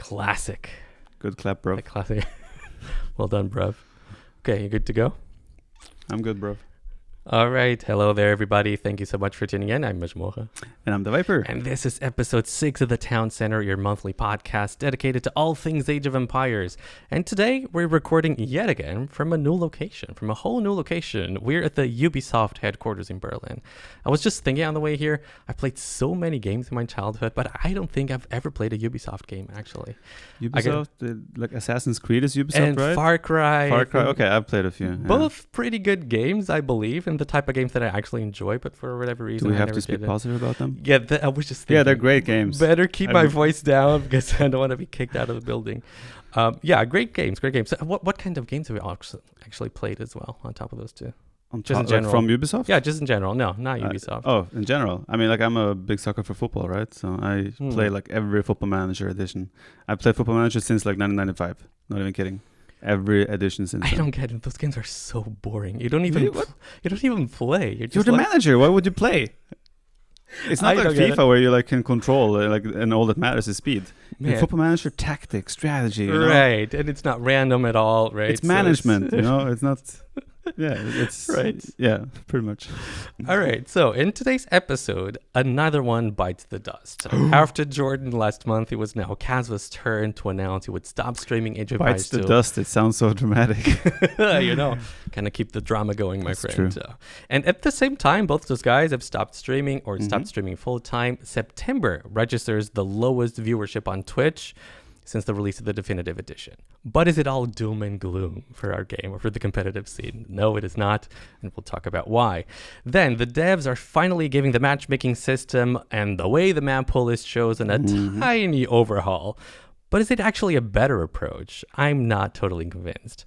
classic. Good clap, bro. The classic. Well done, bruv. Okay, you good to go? I'm good, bro. All right. Hello there, everybody. Thank you so much for tuning in. I'm Masmorra. And I'm TheViper. And this is episode 6 of the Town Center, your monthly podcast dedicated to all things Age of Empires. And today we're recording yet again from a new location, from a whole new location. We're at the Ubisoft headquarters in Berlin. I was just thinking on the way here, I played so many games in my childhood, but I don't think I've ever played a Ubisoft game, actually. Ubisoft, like Assassin's Creed is Ubisoft, and right? Far Cry. Okay, I've played a few. Both pretty good games, I believe, and the type of games that I actually enjoy, but for whatever reason, Do we I have never to speak did it. positive about them? Yeah, I was just thinking. Yeah, they're great games. Better keep my voice down because I don't want to be kicked out of the building. Yeah, great games. So what kind of games have you actually played as well on top of those two? Just in general. From Ubisoft? Yeah, just in general. No, not Ubisoft. In general. I mean, like, I'm a big sucker for football, right? So I play like every Football Manager edition. I played Football Manager since like 1995. Not even kidding. Every edition since I then. don't get it. Those games are so boring. You don't even you don't even play. You're the manager. Why would you play? It's not like FIFA where you like can control and all that matters is speed. In Football Manager, tactics, strategy, you know? Right, and it's not random at all, right? It's management, you know. It's not. Yeah, it's right. Yeah, pretty much. All right. So in today's episode, another one bites the dust. After Jordan last month, it was now Kazva's turn to announce he would stop streaming Age of Empires 2. Bites the dust. It sounds so dramatic. You know, kind of keep the drama going, my friend. True. And at the same time, both those guys have stopped streaming or stopped streaming full time. September registers the lowest viewership on Twitch since the release of the definitive edition. But is it all doom and gloom for our game or for the competitive scene? No, it is not, and we'll talk about why. Then the devs are finally giving the matchmaking system and the way the map pool is chosen a tiny overhaul. But is it actually a better approach? I'm not totally convinced.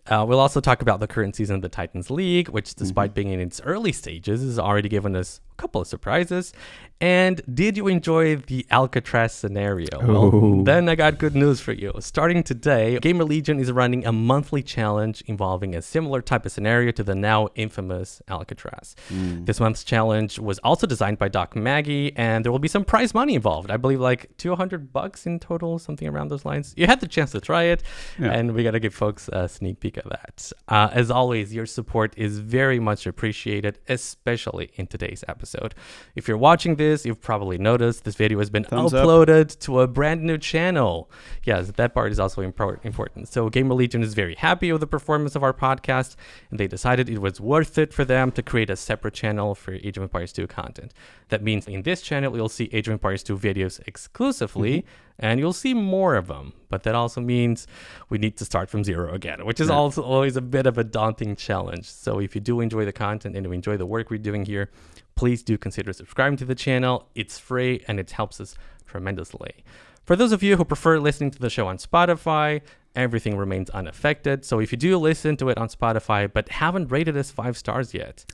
We'll also talk about the current season of the Titans League, which despite being in its early stages, has already given us a couple of surprises. And did you enjoy the Alcatraz scenario? Well, then I got good news for you. Starting today, Gamer Legion is running a monthly challenge involving a similar type of scenario to the now infamous Alcatraz. This month's challenge was also designed by Doc Maggie, and there will be some prize money involved. I believe like $200 in total, something around those lines. You had the chance to try it, and we got to give folks a sneak peek of that. As always, your support is very much appreciated, especially in today's episode. If you're watching this, you've probably noticed this video has been uploaded to a brand new channel. Yes, that part is also important. So Gamer Legion is very happy with the performance of our podcast, and they decided it was worth it for them to create a separate channel for Age of Empires 2 content. That means in this channel, you'll see Age of Empires 2 videos exclusively, and you'll see more of them. But that also means we need to start from zero again, which is also always a bit of a daunting challenge. So if you do enjoy the content and you enjoy the work we're doing here, please do consider subscribing to the channel. It's free and it helps us tremendously. For those of you who prefer listening to the show on Spotify, everything remains unaffected. So if you do listen to it on Spotify but haven't rated us 5 stars yet,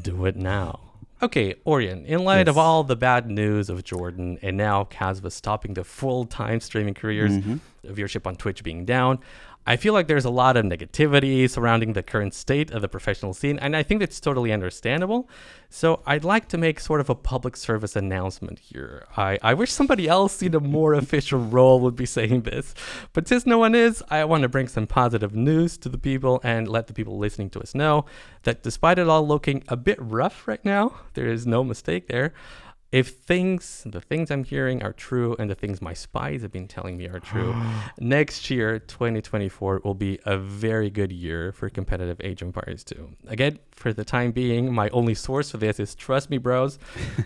do it now. Okay, Orion, in light of all the bad news of Jordan and now Kazva stopping the full-time streaming careers, viewership on Twitch being down, I feel like there's a lot of negativity surrounding the current state of the professional scene, and I think that's totally understandable. So I'd like to make sort of a public service announcement here. I wish somebody else in a more official role would be saying this, but since no one is, I want to bring some positive news to the people and let the people listening to us know that despite it all looking a bit rough right now, there is no mistake there. If the things I'm hearing are true and the things my spies have been telling me are true, next year, 2024, will be a very good year for competitive Age of Empires 2. Again, for the time being, my only source for this is Trust Me Bros,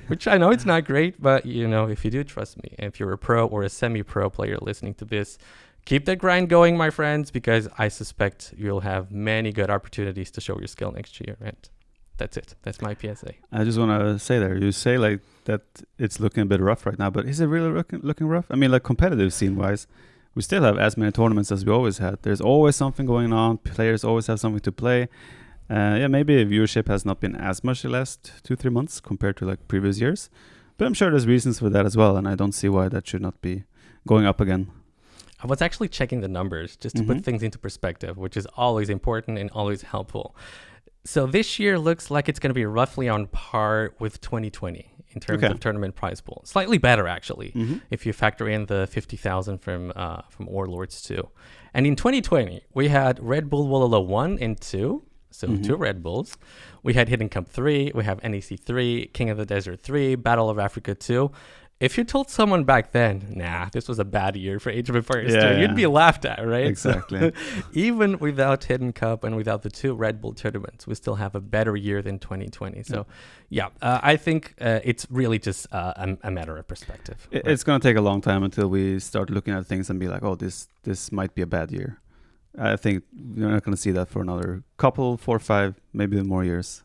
which I know it's not great, but you know, if you do trust me, if you're a pro or a semi-pro player listening to this, keep that grind going, my friends, because I suspect you'll have many good opportunities to show your skill next year, right? That's it. That's my PSA. I just want to say there, you say like that it's looking a bit rough right now, but is it really looking rough? I mean, like competitive scene-wise, we still have as many tournaments as we always had. There's always something going on. Players always have something to play. Maybe viewership has not been as much the last 2-3 months compared to like previous years, but I'm sure there's reasons for that as well, and I don't see why that should not be going up again. I was actually checking the numbers just to put things into perspective, which is always important and always helpful. So this year looks like it's going to be roughly on par with 2020 in terms of tournament prize pool. Slightly better, actually, if you factor in the 50,000 from Warlords too. And in 2020, we had Red Bull Wololo 1 and 2, so 2 Red Bulls. We had Hidden Cup 3, we have NEC 3, King of the Desert 3, Battle of Africa 2. If you told someone back then, nah, this was a bad year for Age of Empires 2, you'd be laughed at, right? Exactly. So, even without Hidden Cup and without the 2 Red Bull tournaments, we still have a better year than 2020. So, I think it's really just a matter of perspective. It's going to take a long time until we start looking at things and be like, oh, this might be a bad year. I think we're not going to see that for another couple, 4 or 5, maybe more years.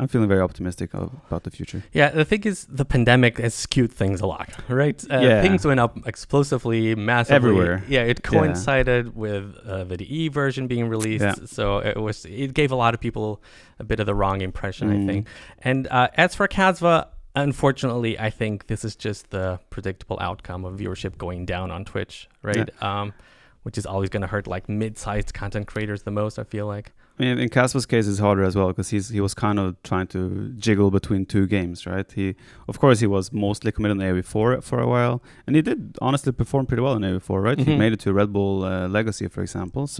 I'm feeling very optimistic about the future. Yeah, the thing is, the pandemic has skewed things a lot, right? Things went up explosively, massively. Everywhere. Yeah, it coincided with the VDE version being released. So it gave a lot of people a bit of the wrong impression, I think. And as for Casva, unfortunately, I think this is just the predictable outcome of viewership going down on Twitch, right? Yeah. Which is always going to hurt like mid-sized content creators the most, I feel like. I mean, in Casper's case, it's harder as well because he was kind of trying to jiggle between 2 games, right? Of course, he was mostly committed on AoE4 for a while, and he did honestly perform pretty well in AoE4, right? He made it to Red Bull Legacy, for example,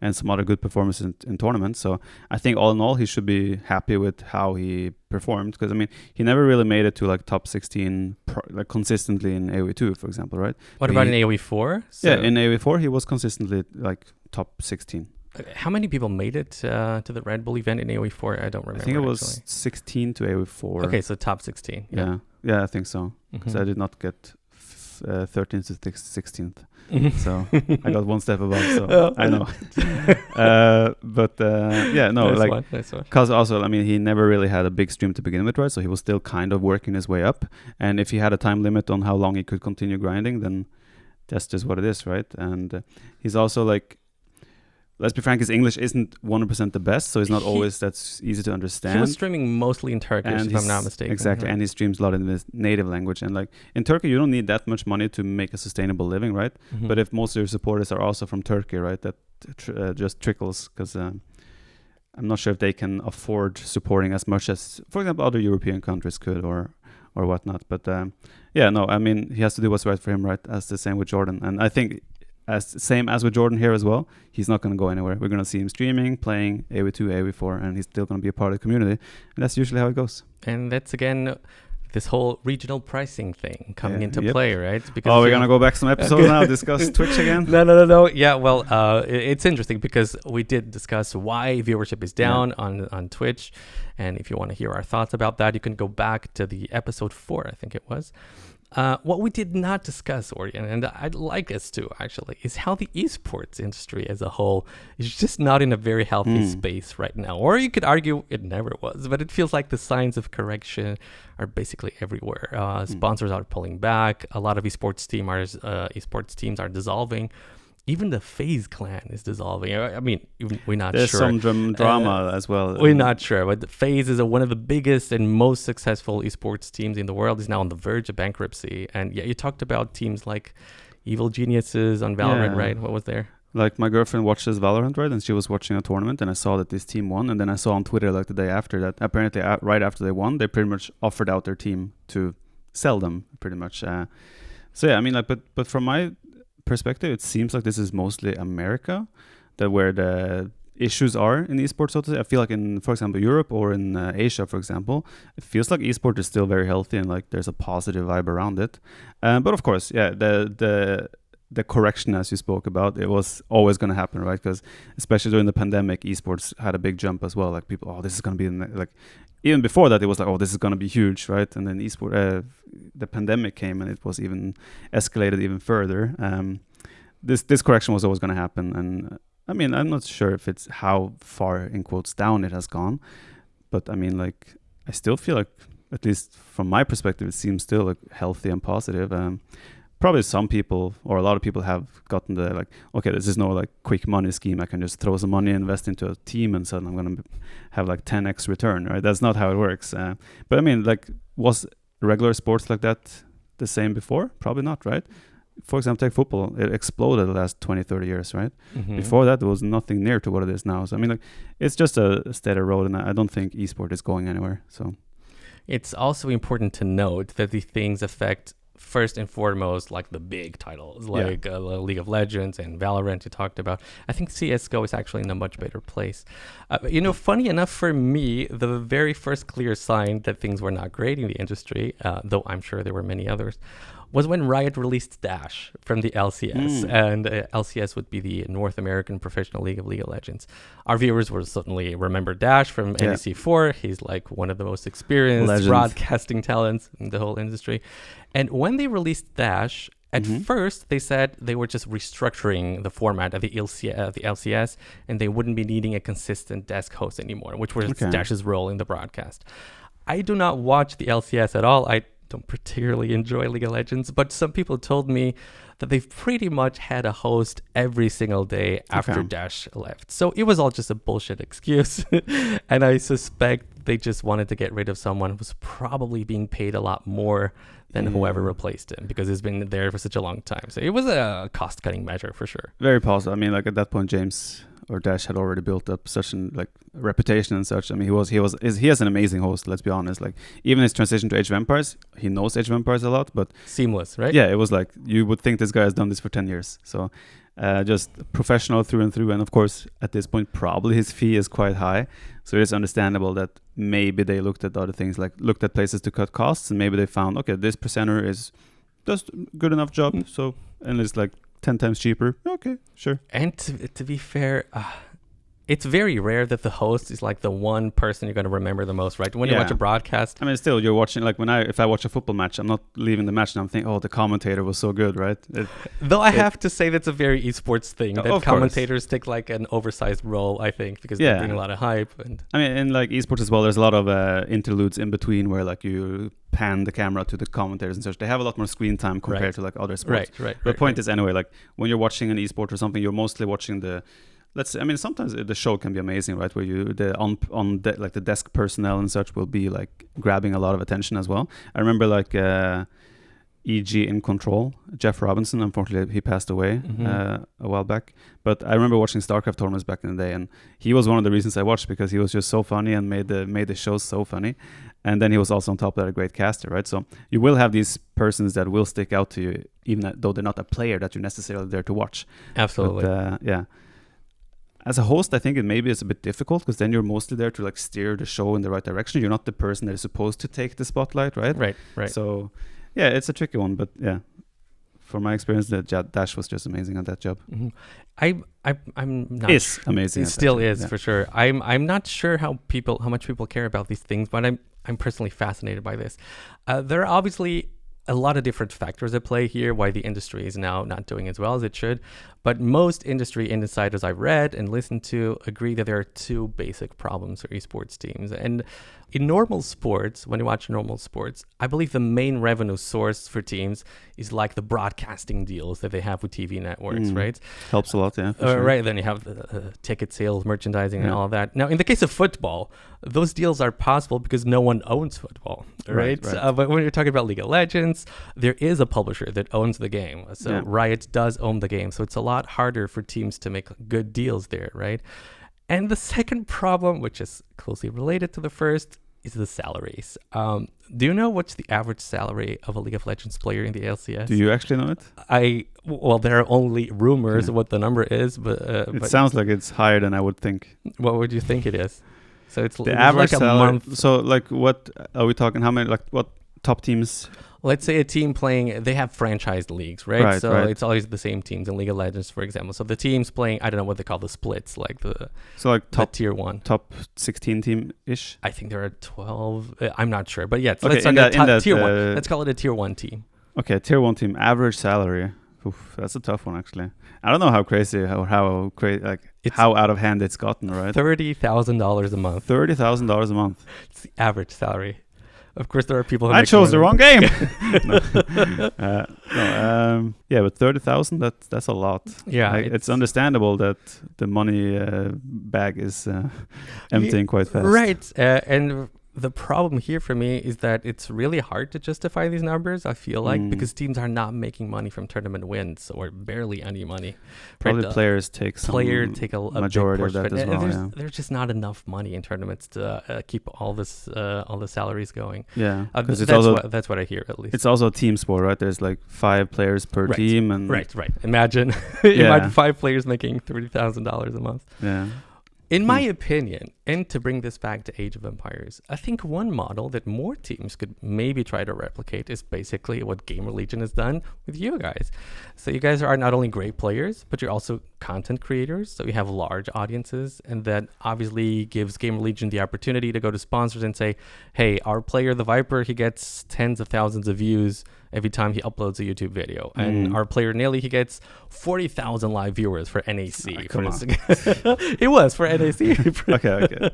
and some other good performances in tournaments. So I think all in all, he should be happy with how he performed because I mean, he never really made it to like top 16 like consistently in AoE2, for example, right? What about in AoE4? Yeah, in AoE4, he was consistently like top 16. How many people made it to the Red Bull event in AoE4? I don't remember. I think it was 16 to AoE4. Okay, so top 16. Yeah, I think so. Because I did not get 13th to 16th. So I got 1 step above, so I know. Nice one. Because also, I mean, he never really had a big stream to begin with, right? So he was still kind of working his way up. And if he had a time limit on how long he could continue grinding, then that's just what it is, right? And he's also like, let's be frank, his English isn't 100% the best, so it's not always that's easy to understand. He was streaming mostly in Turkish, if I'm not mistaken. Exactly, and he streams a lot in his native language. And like in Turkey, you don't need that much money to make a sustainable living, right? But if most of your supporters are also from Turkey, right, that just trickles because I'm not sure if they can afford supporting as much as, for example, other European countries could or whatnot. But I mean, he has to do what's right for him, right? As the same with Jordan. And I think same as with Jordan here as well, he's not going to go anywhere. We're going to see him streaming, playing AoE2, AoE4, and he's still going to be a part of the community. And that's usually how it goes. And that's, again, this whole regional pricing thing coming into play, right? Because we're going to go back some episodes now, discuss Twitch again? No. Yeah, well, it's interesting because we did discuss why viewership is down on Twitch. And if you want to hear our thoughts about that, you can go back to the episode 4, I think it was. What we did not discuss, Orion, and I'd like us to actually, is how the esports industry as a whole is just not in a very healthy space right now. Or you could argue it never was, but it feels like the signs of correction are basically everywhere. Sponsors are pulling back. A lot of esports teams are dissolving. Even the FaZe clan is dissolving. I mean, we're not There's sure. There's some drama as well. We're not sure. But FaZe is one of the biggest and most successful esports teams in the world. Is now on the verge of bankruptcy. And you talked about teams like Evil Geniuses on Valorant, right? What was there? Like my girlfriend watches Valorant, right? And she was watching a tournament and I saw that this team won. And then I saw on Twitter like the day after that, apparently right after they won, they pretty much offered out their team to sell them pretty much. I mean, like, but from my perspective, it seems like this is mostly America, that where the issues are in esports. So to say, I feel like in, for example, Europe or in Asia, for example, it feels like esports is still very healthy and like there's a positive vibe around it. But of course, the correction, as you spoke about, it was always going to happen, right? Because especially during the pandemic, esports had a big jump as well. Like people, this is going to be like. Even before that, it was like, this is going to be huge, right? And then the pandemic came and it was even escalated even further. This correction was always going to happen. And I mean, I'm not sure if it's how far, in quotes, down it has gone. But I mean, like, I still feel like, at least from my perspective, it seems still like healthy and positive. Probably some people or a lot of people have gotten the like, okay, this is no like quick money scheme. I can just throw some money, invest into a team, and suddenly I'm going to have like 10x return, right? That's not how it works. But I mean, like, was regular sports like that the same before? Probably not, right? For example, take football. It exploded the last 20, 30 years, right? Before that, there was nothing near to what it is now. So I mean, like, it's just a steady road, and I don't think esport is going anywhere. So. It's also important to note that these things affect first and foremost like the big titles like League of Legends and Valorant you talked about. I think CSGO is actually in a much better place. Funny enough for me, the very first clear sign that things were not great in the industry, though I'm sure there were many others, was when Riot released Dash from the LCS. And LCS would be the North American Professional League of Legends. Our viewers will certainly remember Dash from NEC4. He's like one of the most experienced broadcasting talents in the whole industry. And when they released Dash, at first they said they were just restructuring the format of the LCS, and they wouldn't be needing a consistent desk host anymore, which was Dash's role in the broadcast. I do not watch the LCS at all. I don't particularly enjoy League of Legends, but some people told me that they've pretty much had a host every single day after Dash left. So it was all just a bullshit excuse. And I suspect they just wanted to get rid of someone who's probably being paid a lot more than whoever replaced him, because he's been there for such a long time. So it was a cost-cutting measure for sure. Very possible. I mean, like at that point, James or Dash had already built up such an reputation and such. I mean, he has an amazing host. Let's be honest. Like even his transition to Age of Empires, he knows Age of Empires a lot, but seamless, right? Yeah, it was like you would think this guy has done this for 10 years. So just professional through and through. And of course, at this point, probably his fee is quite high. So it is understandable that maybe they looked at other things, like looked at places to cut costs, and maybe they found, okay, this presenter does good enough job. So, and it's like 10 times cheaper. Okay, sure. And to be fair, it's very rare that the host is like the one person you're going to remember the most, right? When you watch a broadcast. I mean, still, you're watching, like if I watch a football match, I'm not leaving the match and I'm thinking, oh, the commentator was so good, right? Though I have to say that's a very esports thing, that commentators take like an oversized role, I think, because they bring a lot of hype. And I mean, in like esports as well, there's a lot of interludes in between where like you pan the camera to the commentators and such. They have a lot more screen time compared to like other sports. Right. The point is, anyway, like when you're watching an esport or something, you're mostly watching sometimes the show can be amazing, right? Where the desk personnel and such will be like grabbing a lot of attention as well. I remember like EG in Control, Jeff Robinson. Unfortunately, he passed away a while back. But I remember watching StarCraft tournaments back in the day, and he was one of the reasons I watched, because he was just so funny and made the show so funny. And then he was also on top of that a great caster, right? So you will have these persons that will stick out to you, even though they're not a player that you're necessarily there to watch. Absolutely. But, as a host, I think it maybe is a bit difficult, because then you're mostly there to like steer the show in the right direction. You're not the person that is supposed to take the spotlight, right? Right. So, yeah, it's a tricky one, but yeah, from my experience, Dash was just amazing at that job. I'm not. It's amazing. It still is for sure. I'm not sure how much people care about these things, but I'm personally fascinated by this. There are obviously a lot of different factors at play here why the industry is now not doing as well as it should. But most industry insiders I've read and listened to agree that there are two basic problems for esports teams. And in normal sports, when you watch normal sports, I believe the main revenue source for teams is like the broadcasting deals that they have with TV networks, right? Helps a lot, yeah. Sure. Right, then you have the ticket sales, merchandising, and all of that. Now, in the case of football, those deals are possible because no one owns football, right? But when you're talking about League of Legends, there is a publisher that owns the game. So Riot does own the game. So it's a lot harder for teams to make good deals there, right? And the second problem, which is closely related to the first, is the salaries. Do you know what's the average salary of a League of Legends player in the LCS? Do you actually know it? Well, there are only rumors of what the number is, but it sounds like it's higher than I would think. What would you think it is? So it's the average like a salary. month. So like, what are we talking? How many? Like what top teams? Let's say a team playing, they have franchised leagues, right? So it's always the same teams in League of Legends, for example. So the teams playing, I don't know what they call the splits, like top tier 1. Top 16 team-ish? I think there are 12. I'm not sure. But yeah, let's talk tier 1. Let's call it a tier 1 team. Okay, tier 1 team, average salary. Oof, that's a tough one, actually. I don't know how crazy or how out of hand it's gotten, right? $30,000 a month. $30,000 a month. It's the average salary. Of course, there are people who I chose the wrong game. But 30,000, that's a lot. Yeah, it's understandable that the money bag is emptying quite fast. Right, and the problem here for me is that it's really hard to justify these numbers, I feel like, because teams are not making money from tournament wins or barely any money. Probably Right? players take a majority of that as well. Yeah. There's just not enough money in tournaments to keep all the salaries going. Yeah, because that's what I hear, at least. It's also a team sport, right? There's like 5 players per team, and right. Imagine 5 players making $30,000 a month. Yeah. In my opinion, and to bring this back to Age of Empires, I think one model that more teams could maybe try to replicate is basically what Gamer Legion has done with you guys. So you guys are not only great players, but you're also content creators. So you have large audiences, and that obviously gives Gamer Legion the opportunity to go to sponsors and say, hey, our player, TheViper, he gets tens of thousands of views every time he uploads a YouTube video. And our player Nelly, he gets 40,000 live viewers for NAC. Come on. It was for NAC. Okay.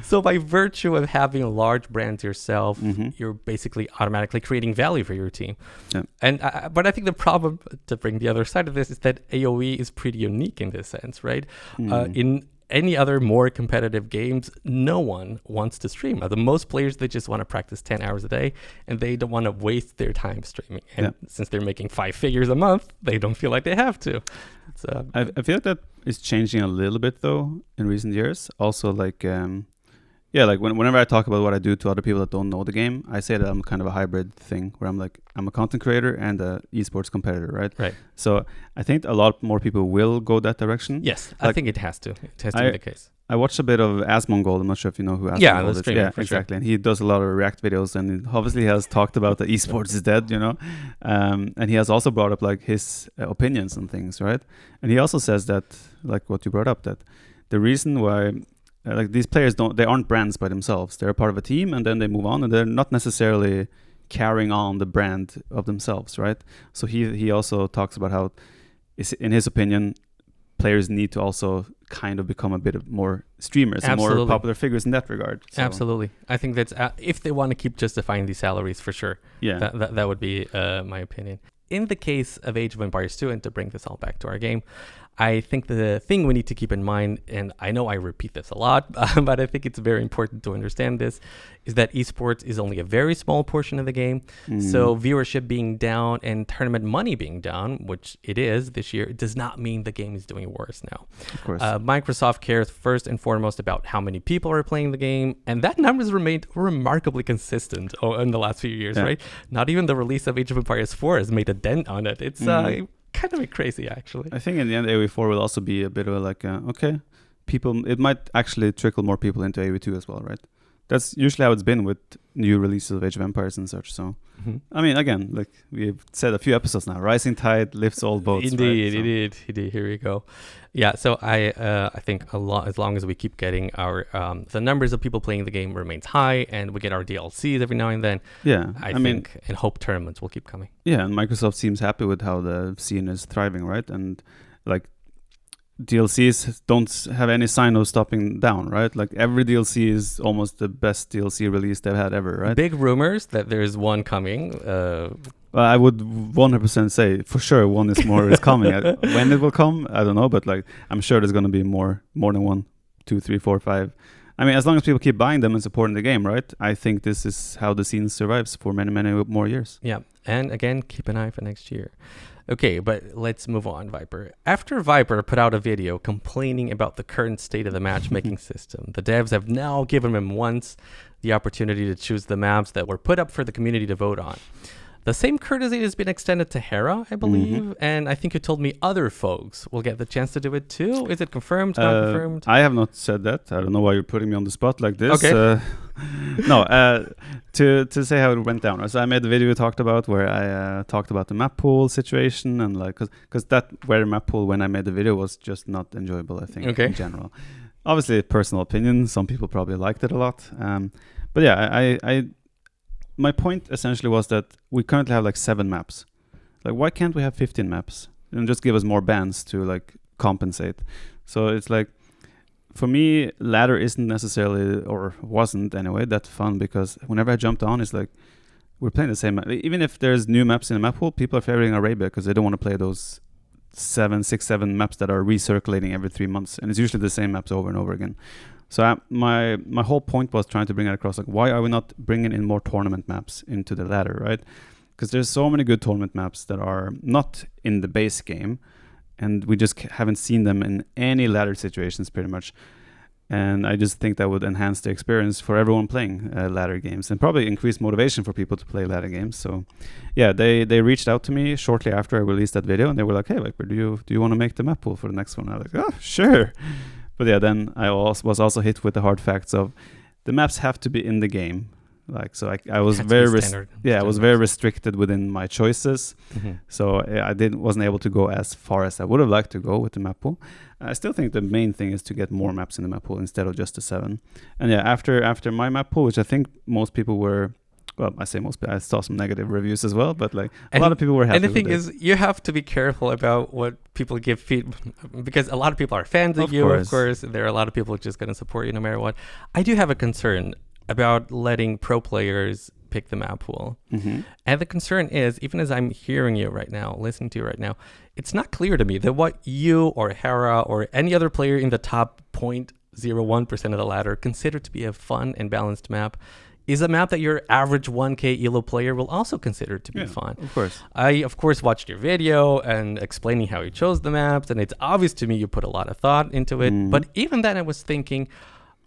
So by virtue of having large brands yourself, you're basically automatically creating value for your team. Yeah. And but I think the problem, to bring the other side of this, is that AoE is pretty unique in this sense, right? In any other more competitive games, no one wants to stream. The most players, they just want to practice 10 hours a day, and they don't want to waste their time streaming. And since they're making 5 figures a month, they don't feel like they have to. So I feel like that is changing a little bit though in recent years. Also, like like whenever I talk about what I do to other people that don't know the game, I say that I'm kind of a hybrid thing where I'm a content creator and a esports competitor, right? Right. So I think a lot more people will go that direction. Yes, like, I think it has to. It has to be the case. I watched a bit of Asmongold. I'm not sure if you know who Asmongold is. Yeah, exactly. Sure. And he does a lot of React videos, and he obviously has talked about that esports is dead, and he has also brought up like his opinions on things, right? And he also says that, like what you brought up, that the reason why like these players they aren't brands by themselves. They're a part of a team, and then they move on, and they're not necessarily carrying on the brand of themselves, right? So he also talks about how, in his opinion, players need to also kind of become a bit of more streamers and more popular figures in that regard. So. Absolutely. I think that's if they want to keep justifying these salaries, for sure. Yeah. That would be my opinion. In the case of Age of Empires 2, and to bring this all back to our game, I think the thing we need to keep in mind, and I know I repeat this a lot, but I think it's very important to understand this, is that esports is only a very small portion of the game. So viewership being down and tournament money being down, which it is this year, it does not mean the game is doing worse now. Of course. Microsoft cares first and foremost about how many people are playing the game, and that number has remained remarkably consistent in the last few years, right? Not even the release of Age of Empires 4 has made a dent on it. It's kind of crazy, actually. I think in the end, AoE4 will also be a bit of like, people, it might actually trickle more people into AoE2 as well, right? That's usually how it's been with new releases of Age of Empires and such. So, I mean, again, like we've said a few episodes now, rising tide lifts all boats. Indeed, right? So. Indeed. Here we go. Yeah, so I think as long as we keep getting our the numbers of people playing the game remains high, and we get our DLCs every now and then. Yeah, I think and hope tournaments will keep coming. Yeah, and Microsoft seems happy with how the scene is thriving, right? And like DLCs don't have any sign of stopping down, right? Like every DLC is almost the best DLC release they've had ever, right? Big rumors that there's one coming. I would 100% say for sure one is coming. When it will come, I don't know, but like I'm sure there's going to be more than 1, 2, 3, 4, 5. I mean, as long as people keep buying them and supporting the game, right? I think this is how the scene survives for many, many more years. Yeah, and again, keep an eye for next year. Okay, but let's move on, Viper. After Viper put out a video complaining about the current state of the matchmaking system, the devs have now given him once the opportunity to choose the maps that were put up for the community to vote on. The same courtesy has been extended to Hera, I believe, and I think you told me other folks will get the chance to do it too. Is it confirmed, not confirmed? I have not said that. I don't know why you're putting me on the spot like this. Okay. To say how it went down. So I made the video we talked about where I talked about the map pool situation, and like because that very map pool when I made the video was just not enjoyable, I think, in general. Obviously, personal opinion. Some people probably liked it a lot. But yeah, my point essentially was that we currently have like 7 maps. Like, why can't we have 15 maps and just give us more bands to like compensate? So it's like, for me, ladder isn't necessarily, or wasn't anyway, that fun, because whenever I jumped on, it's like we're playing the same map. Even if there's new maps in the map pool, people are favoring Arabia because they don't want to play those six, seven maps that are recirculating every 3 months, and it's usually the same maps over and over again. So my whole point was trying to bring it across, like, why are we not bringing in more tournament maps into the ladder, right? Because there's so many good tournament maps that are not in the base game, and we just haven't seen them in any ladder situations pretty much. And I just think that would enhance the experience for everyone playing ladder games, and probably increase motivation for people to play ladder games. So yeah, they reached out to me shortly after I released that video, and they were like, hey, Viper, do you want to make the map pool for the next one? I was like, oh, sure. But yeah, then I was also hit with the hard facts of the maps have to be in the game. Like, so I was very I was very restricted within my choices. So I wasn't able to go as far as I would have liked to go with the map pool. I still think the main thing is to get more maps in the map pool instead of just the 7. And yeah, after my map pool, which I think most people were, well, I say most, I saw some negative reviews as well, but like a lot of people were happy. And the thing is, you have to be careful about what people give feedback, because a lot of people are fans of you, of course. There are a lot of people just going to support you no matter what. I do have a concern about letting pro players pick the map pool. And the concern is, even as I'm hearing you right now, listening to you right now, it's not clear to me that what you or Hera or any other player in the top 0.01% of the ladder consider to be a fun and balanced map is a map that your average 1K ELO player will also consider to be fun. Of course. I, of course, watched your video and explaining how you chose the maps, and it's obvious to me you put a lot of thought into it. But even then I was thinking,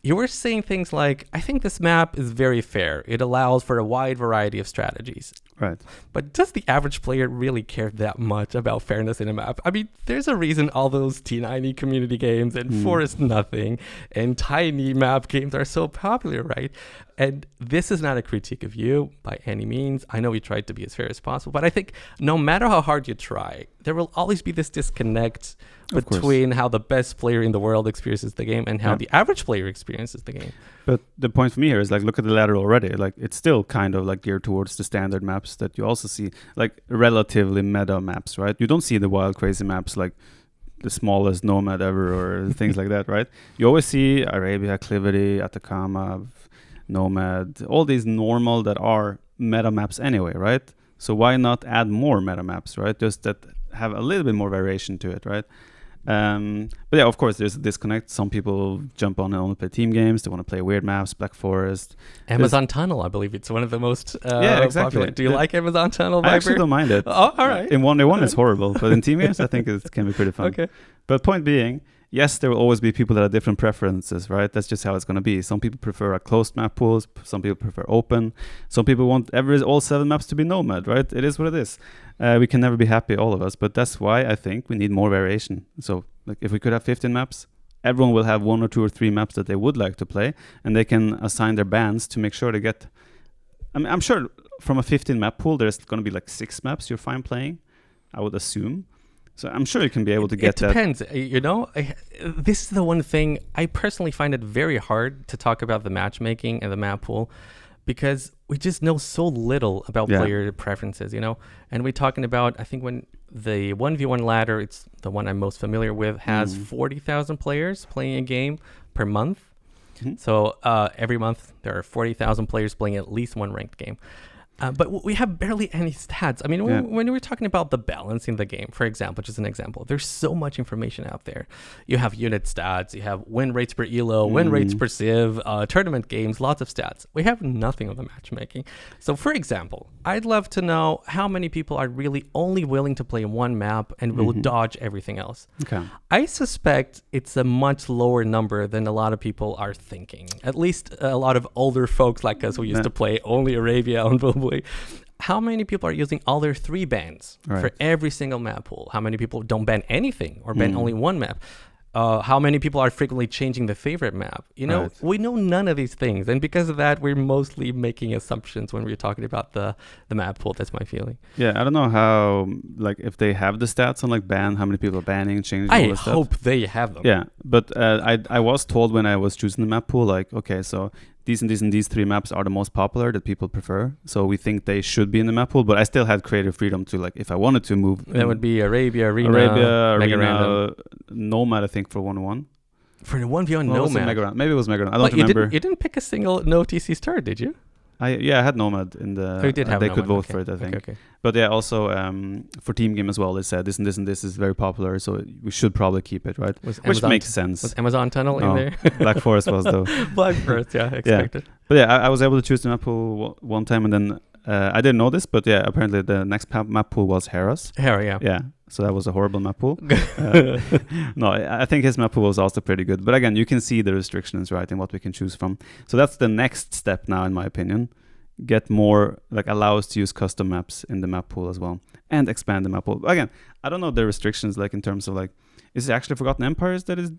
you were saying things like, I think this map is very fair. It allows for a wide variety of strategies. Right. But does the average player really care that much about fairness in a map? I mean, there's a reason all those T90 community games and Forest Nothing and tiny map games are so popular, right? And this is not a critique of you by any means. I know we tried to be as fair as possible, but I think no matter how hard you try, there will always be this disconnect between how the best player in the world experiences the game and how the average player experiences the game. But the point for me here is, like, look at the ladder already. Like, it's still kind of like geared towards the standard maps that you also see, like relatively meta maps, right? You don't see the wild, crazy maps like the smallest nomad ever or things like that, right? You always see Arabia, Clivity, Atacama, Nomad, all these normal that are meta maps anyway, right? So why not add more meta maps, right? Just that have a little bit more variation to it, right? But yeah, of course, there's a disconnect. Some people jump on and only play team games. They want to play weird maps, Black Forest. Amazon Tunnel, I believe it's one of the most popular. Do you like Amazon Tunnel, Viper? I actually don't mind it. Oh, all right. In 1v1 it's horrible, but in team games I think it can be pretty fun. Okay. But point being, yes, there will always be people that have different preferences, right? That's just how it's going to be. Some people prefer a closed map pools. Some people prefer open. Some people want all 7 maps to be nomad, right? It is what it is. We can never be happy, all of us. But that's why I think we need more variation. So like, if we could have 15 maps, everyone will have 1 or 2 or 3 maps that they would like to play. And they can assign their bands to make sure they get... I mean, I'm sure from a 15 map pool, there's going to be like 6 maps you're fine playing, I would assume. So I'm sure you can be able to get that. It depends. You know, this is the one thing I personally find it very hard to talk about the matchmaking and the map pool, because we just know so little about player preferences, you know. And we're talking about, I think when the 1v1 ladder, it's the one I'm most familiar with, has 40,000 players playing a game per month. So every month there are 40,000 players playing at least one ranked game. But we have barely any stats. I mean, when we're talking about the balance in the game, for example, just an example, there's so much information out there. You have unit stats, you have win rates per ELO, win rates per civ, tournament games, lots of stats. We have nothing on the matchmaking. So, for example, I'd love to know how many people are really only willing to play one map and will dodge everything else. Okay. I suspect it's a much lower number than a lot of people are thinking. At least a lot of older folks like us who used to play only Arabia on Boom. How many people are using all their 3 bans for every single map pool? How many people don't ban anything or ban only one map? How many people are frequently changing the favorite map? You know, we know none of these things. And because of that, we're mostly making assumptions when we're talking about the map pool. That's my feeling. Yeah, I don't know how, like, if they have the stats on, like, ban, how many people are banning, changing all this stuff. I hope they have them. Yeah, but I was told when I was choosing the map pool, like, okay, so these and these and these 3 maps are the most popular that people prefer. So we think they should be in the map pool, but I still had creative freedom to, like, if I wanted to move. That would be Arabia, Arena, Nomad, I think, for 1-1. For the 1v1 Nomad? Maybe it was Mega Random. I don't remember. You didn't pick a single no TC start, did you? I had Nomad in the. So you did have they Nomad, could vote okay. for it, I think. Okay. But yeah, also for team game as well, they said this and this and this is very popular, so we should probably keep it, right? Which makes sense. Was Amazon Tunnel in there? Black Forest was though. Black Forest, yeah, expected. Yeah. But yeah, I was able to choose the map pool one time, and then I didn't know this, but yeah, apparently the next map pool was Hera's. Hera, yeah. Yeah, so that was a horrible map pool. No, I think his map pool was also pretty good. But again, you can see the restrictions, right, in what we can choose from. So that's the next step now, in my opinion. Get more, allow us to use custom maps in the map pool as well, and expand the map pool. Again, I don't know the restrictions, in terms of is it actually Forgotten Empires that is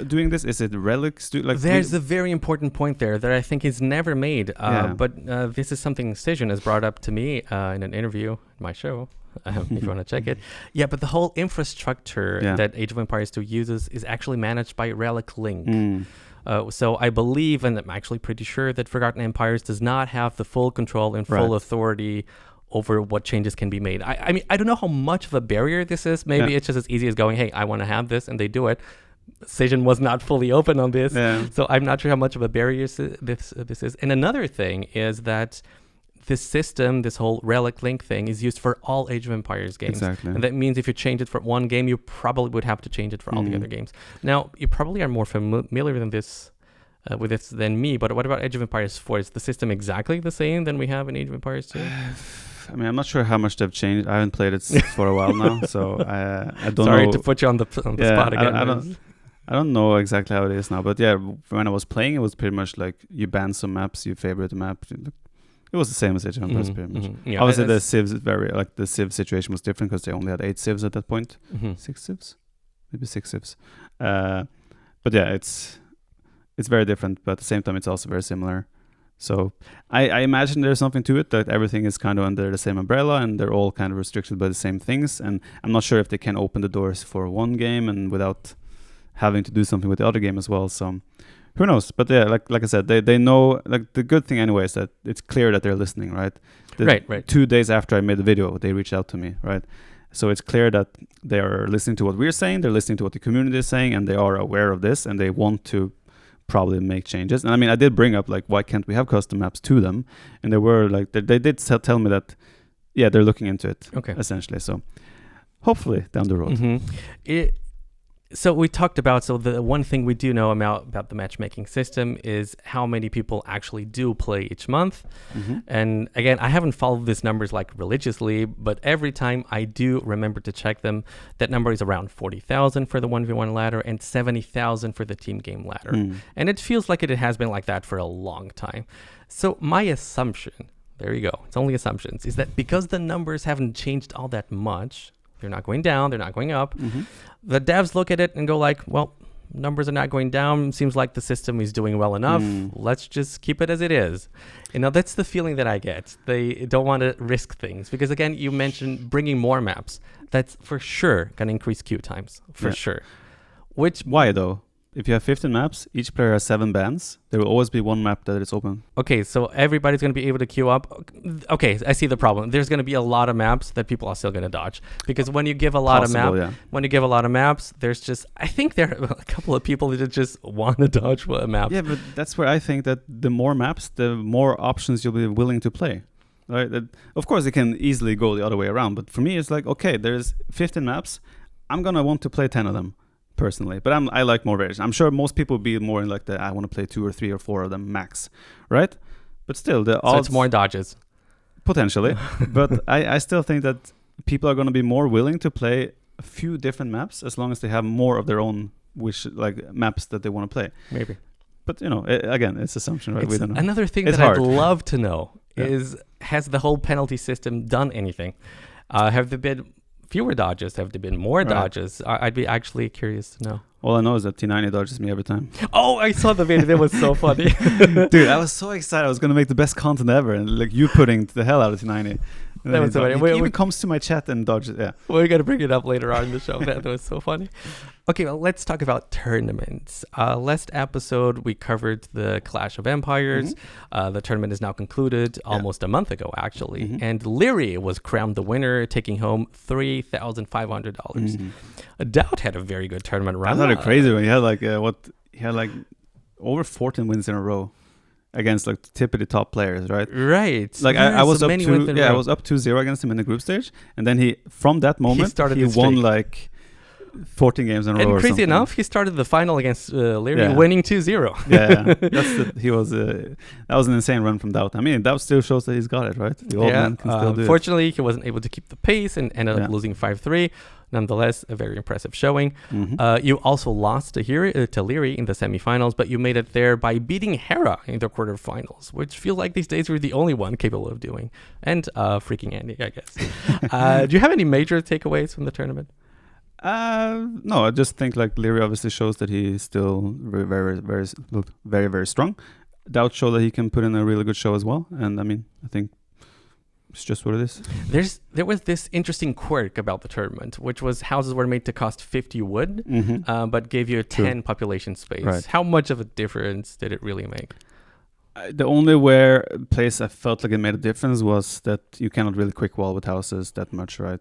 doing this? Is it Relics? There's a very important point there that I think is never made. But this is something Serjeant has brought up to me in an interview, my show. If you want to check it. Yeah, but the whole infrastructure that Age of Empires 2 uses is actually managed by Relic Link. So I believe, and I'm actually pretty sure, that Forgotten Empires does not have the full control and full authority over what changes can be made. I mean, I don't know how much of a barrier this is. Maybe it's just as easy as going, hey, I want to have this, and they do it. Serjeant was not fully open on this, so I'm not sure how much of a barrier this is. And another thing is that this system, this whole Relic Link thing, is used for all Age of Empires games. Exactly. And that means if you change it for one game, you probably would have to change it for all the other games. Now, you probably are more familiar with this than me, but what about Age of Empires 4? Is the system exactly the same than we have in Age of Empires 2? I mean, I'm not sure how much they've changed. I haven't played it for a while now, so I don't know. Sorry to put you on the spot again. I don't know exactly how it is now, but yeah, when I was playing, it was pretty much you ban some maps, you favorite a map. It was the same as Age of Empires, pretty much. Yeah, obviously, the civs the civ situation was different because they only had 8 civs at that point. 6 civs, maybe 6 civs. But yeah, it's very different, but at the same time, it's also very similar. So I imagine there's something to it, that everything is kind of under the same umbrella and they're all kind of restricted by the same things. And I'm not sure if they can open the doors for one game and without having to do something with the other game as well. So who knows? But yeah, like I said, they know. The good thing anyway is that it's clear that they're listening, right? Right. 2 days after I made the video, they reached out to me, right? So it's clear that they are listening to what we're saying, they're listening to what the community is saying, and they are aware of this, and they want to probably make changes. And I mean, I did bring up why can't we have custom maps to them? And they were they did tell me that they're looking into it. Okay. Essentially, so hopefully down the road. So we talked about, the one thing we do know about the matchmaking system is how many people actually do play each month. And again, I haven't followed these numbers religiously, but every time I do remember to check them, that number is around 40,000 for the 1v1 ladder and 70,000 for the team game ladder. And it feels like it has been like that for a long time. So my assumption, there you go, it's only assumptions, is that because the numbers haven't changed all that much, they're not going down, they're not going up. The devs look at it and go well, numbers are not going down. Seems like the system is doing well enough. Let's just keep it as it is. That's the feeling that I get. They don't want to risk things because, again, you mentioned bringing more maps. That's for sure going to increase queue times, for sure. Why though? If you have 15 maps, each player has 7 bans. There will always be one map that is open. Okay, so everybody's going to be able to queue up. Okay, I see the problem. There's going to be a lot of maps that people are still going to dodge because when you give a lot of maps, there's just, I think there are a couple of people that just want to dodge a map. Yeah, but that's where I think that the more maps, the more options you'll be willing to play. Right? Of course, it can easily go the other way around, but for me, it's okay, there's 15 maps. I'm going to want to play 10 of them. Personally, but I like more variation. I'm sure most people would be more in I want to play 2 or 3 or 4 of them max, right? But still, the odds, so it's more dodges potentially. But I still think that people are going to be more willing to play a few different maps as long as they have more of their own maps that they want to play. Maybe, but again, it's assumption, right? We don't know. Another thing that I'd love to know is, has the whole penalty system done anything? Have there been fewer dodges? Have there been more dodges? I'd be actually curious to know. All I know is that T90 dodges me every time. Oh, I saw the video. That was so funny. Dude, I was so excited. I was going to make the best content ever. And you putting the hell out of T90. That was so funny. He even comes to my chat and dodges. Yeah. We're going to bring it up later on in the show. That was so funny. Okay, well, let's talk about tournaments. Last episode, we covered the Clash of Empires. The tournament is now concluded almost a month ago, actually. And Leary was crowned the winner, taking home $3,500. Doubt had a very good tournament run. I thought it crazy when he had over 14 wins in a row. against like typically top players, right? Right. Like Yeah, I was so up many wins in a I row. was up 2-0 against him in the group stage, and then from that moment started he the won streak. like 14 games in a row. And or crazy something. enough, he started the final against Leary, Yeah. winning 2-0. Yeah, that was an insane run from Doubt. I mean, Doubt still shows that he's got it, right? The old man can still do it. Fortunately, he wasn't able to keep the pace and ended up Yeah. losing 5-3. Nonetheless, a very impressive showing. Mhm. You also lost to Leary in the semifinals, but you made it there by beating Hera in the quarterfinals, which feel like these days we're the only one capable of doing. And freaking Andy, I guess. Do you have any major takeaways from the tournament? No, I just think like Leary obviously shows that he's still very, very strong. Doubt show that he can put in a really good show as well. And I mean, I think it's just what it is. There was this interesting quirk about the tournament, which was houses were made to cost 50 wood, but gave you a 10 population space. Right. How much of a difference did it really make? The only place I felt like it made a difference was that you cannot really quick wall with houses that much, right?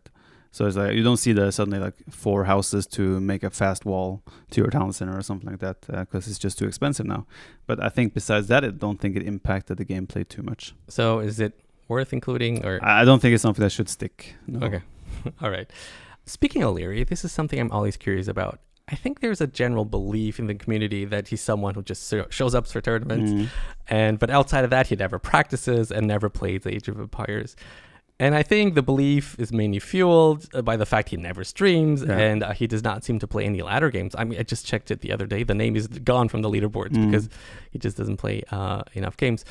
So it's like you don't see suddenly like 4 houses to make a fast wall to your town center or something like that because it's just too expensive now. But I think besides that, I don't think it impacted the gameplay too much. So is it worth including? Or I don't think it's something that should stick. No. Okay. All right. Speaking of Leary, this is something I'm always curious about. I think there's a general belief in the community that he's someone who just shows up for tournaments, but outside of that, he never practices and never plays Age of Empires. And I think the belief is mainly fueled by the fact he never streams and he does not seem to play any ladder games. I mean, I just checked it the other day. The name is gone from the leaderboards because he just doesn't play enough games.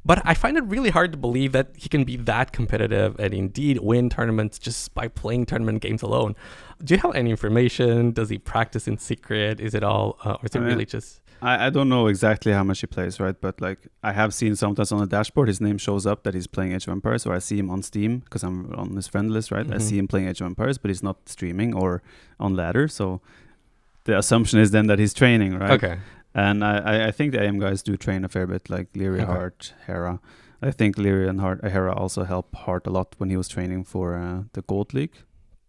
But I find it really hard to believe that he can be that competitive and indeed win tournaments just by playing tournament games alone. Do you have any information? Does he practice in secret? Is it all, or is it really just... I don't know exactly how much he plays, right? But like I have seen sometimes on the dashboard, his name shows up that he's playing Age of Empires, or I see him on Steam because I'm on his friend list, right? I see him playing Age of Empires, but he's not streaming or on ladder. So the assumption is then that he's training, right? Okay. And I think the AM guys do train a fair bit, like Leary, Hart, Hera. I think Leary and Hera also help Hart a lot when he was training for the Gold League.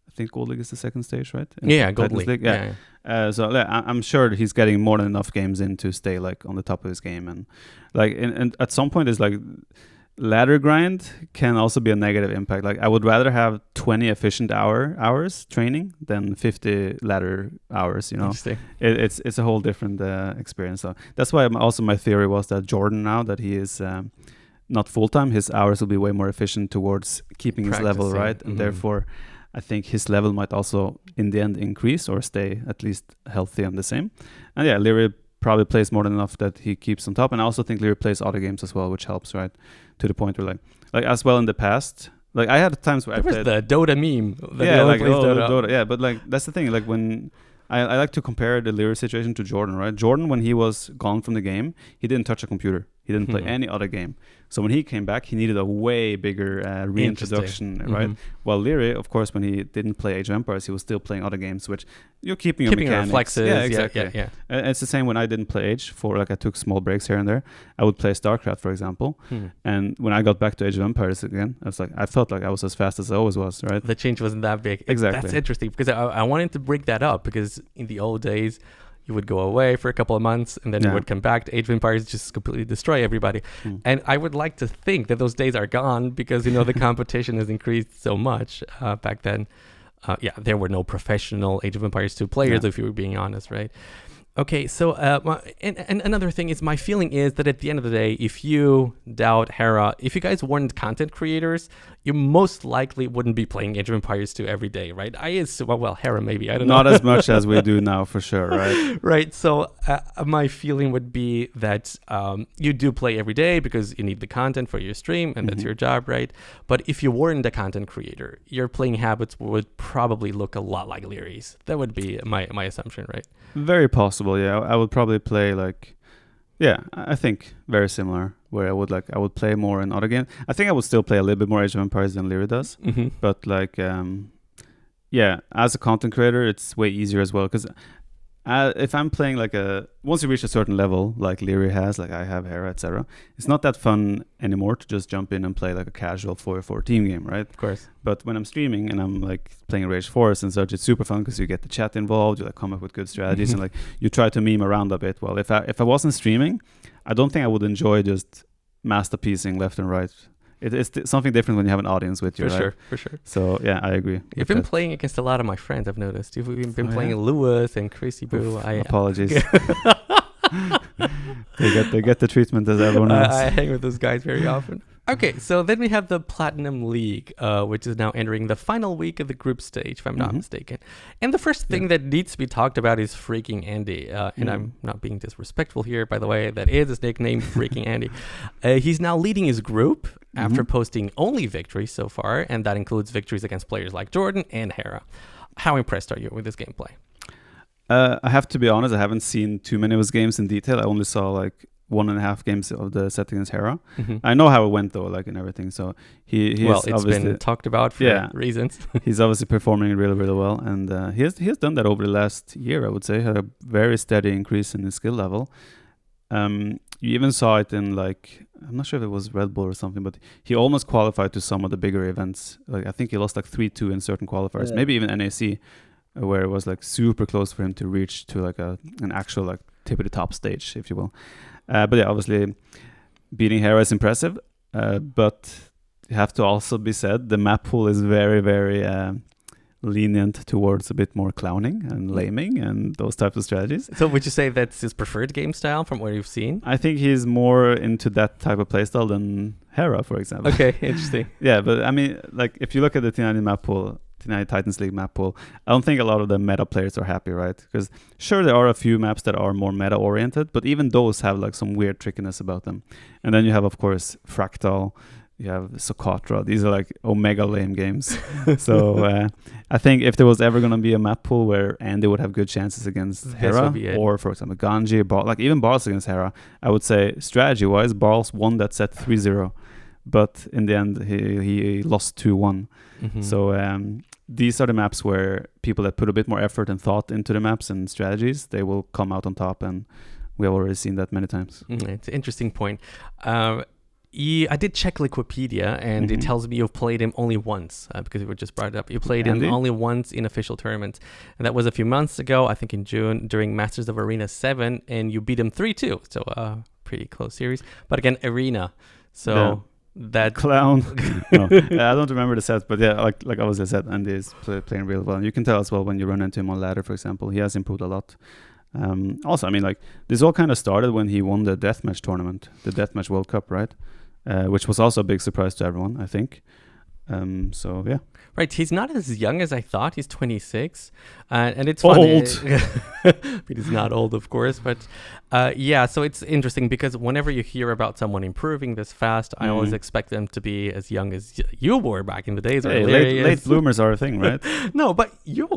I think Gold League is the second stage, right? Gold League. Yeah. So I'm sure he's getting more than enough games in to stay like on the top of his game, and like and at some point it's like ladder grind can also be a negative impact. Like I would rather have 20 efficient hours training than 50 ladder hours. You know, it's a whole different experience. So that's why my theory was that Jordan, now that he is not full time, his hours will be way more efficient towards keeping his level right, and therefore I think his level might also in the end increase or stay at least healthy and the same. And yeah, Leary probably plays more than enough that he keeps on top. And I also think Leary plays other games as well, which helps, right? To the point where like as well in the past, like I had times where there I was played the Dota meme. Dota. Yeah, but like that's the thing. Like when I like to compare the Leary situation to Jordan, right? Jordan, when he was gone from the game, he didn't touch a computer. He didn't play any other game. So when he came back, he needed a way bigger reintroduction, right? While Leary, of course, when he didn't play Age of Empires, he was still playing other games, which you're keeping your mechanics. Reflexes. Yeah, exactly. Yeah. And it's the same when I didn't play Age I took small breaks here and there. I would play StarCraft, for example. And when I got back to Age of Empires again, I felt like I was as fast as I always was, right? The change wasn't that big. Exactly. That's interesting because I wanted to bring that up because in the old days, you would go away for a couple of months and then you would come back to Age of Empires, just completely destroy everybody. And I would like to think that those days are gone because, the competition has increased so much back then. There were no professional Age of Empires 2 players, if you were being honest, right? Okay, so and another thing is my feeling is that at the end of the day, if you, Doubt, Hera, if you guys weren't content creators, you most likely wouldn't be playing Age of Empires 2 every day, right? I assume, well, Hera maybe, I don't know. Not as much as we do now, for sure, right? Right, so my feeling would be that you do play every day because you need the content for your stream, and that's your job, right? But if you weren't a content creator, your playing habits would probably look a lot like Leary's. That would be my assumption, right? Very possible, yeah. I would probably play I think very similar, where I would play more in other games. I think I would still play a little bit more Age of Empires than Leary does, but as a content creator, it's way easier as well, because if I'm playing once you reach a certain level, like Leary has, like I have Hera, etc., it's not that fun anymore to just jump in and play like a casual 4v4 team game, right? Of course. But when I'm streaming and I'm like playing Rage Force and such, it's super fun because you get the chat involved, you come up with good strategies and you try to meme around a bit. Well, if I wasn't streaming, I don't think I would enjoy just masterpiecing left and right. It's something different when you have an audience with you, right? For sure. So yeah, I agree. You've been playing against a lot of my friends, I've noticed. You've been playing Lewis and Crazy Boo. Apologies. They get the treatment as everyone else. I hang with those guys very often. Okay, so then we have the Platinum League, which is now entering the final week of the group stage, if I'm not mistaken. And the first thing that needs to be talked about is Freaking Andy. And I'm not being disrespectful here, by the way. That is his nickname, Freaking Andy. He's now leading his group after posting only victories so far, and that includes victories against players like Jordan and Hera. How impressed are you with this gameplay? I have to be honest, I haven't seen too many of his games in detail. I only saw like 1.5 games of the set against Hera. I know how it went though, like and everything. So he's it's been talked about for reasons. He's obviously performing really, really well, and he has done that over the last year. I would say had a very steady increase in his skill level. You even saw it in like, I'm not sure if it was Red Bull or something, but he almost qualified to some of the bigger events. Like I think he lost like 3-2 in certain qualifiers, maybe even NAC, where it was like super close for him to reach to like an actual like tip of the top stage, if you will. But yeah, obviously beating Hera is impressive, but you have to also be said the map pool is very, very lenient towards a bit more clowning and laming and those types of strategies. So would you say that's his preferred game style from what you've seen? I think he's more into that type of playstyle than Hera, for example. Okay, interesting. Yeah, but I mean, like if you look at the T90 map pool, T90 Titans League map pool, I don't think a lot of the meta players are happy, right? Because sure, there are a few maps that are more meta oriented, but even those have like some weird trickiness about them. And then you have, of course, Fractal, you have Socotra. These are like omega lame games. So I think if there was ever going to be a map pool where Andy would have good chances against Hera, or for example Ganji, like even Barls against Hera, I would say strategy wise, Barls won that set 3-0. But in the end, he lost 2-1. So these are the maps where people that put a bit more effort and thought into the maps and strategies, they will come out on top. And we have already seen that many times. It's an interesting point. I did check Wikipedia, and it tells me you've played him only once, because we just brought it up. You played him only once in official tournaments, and that was a few months ago, I think in June, during Masters of Arena 7, and you beat him 3-2. So pretty close series. But again, Arena. So... that clown. No, I don't remember the set, but yeah, like I was said, Andy is playing really well. And you can tell as well when you run into him on ladder, for example, he has improved a lot. Also, I mean, like this all kind of started when he won the deathmatch tournament, the deathmatch World Cup, right? Which was also a big surprise to everyone, I think. So yeah. Right, he's not as young as I thought. He's 26, and it's funny. Old. But he's not old, of course. But yeah, so it's interesting because whenever you hear about someone improving this fast, I always expect them to be as young as you were back in the days. Hey, late bloomers are a thing, right? No, but you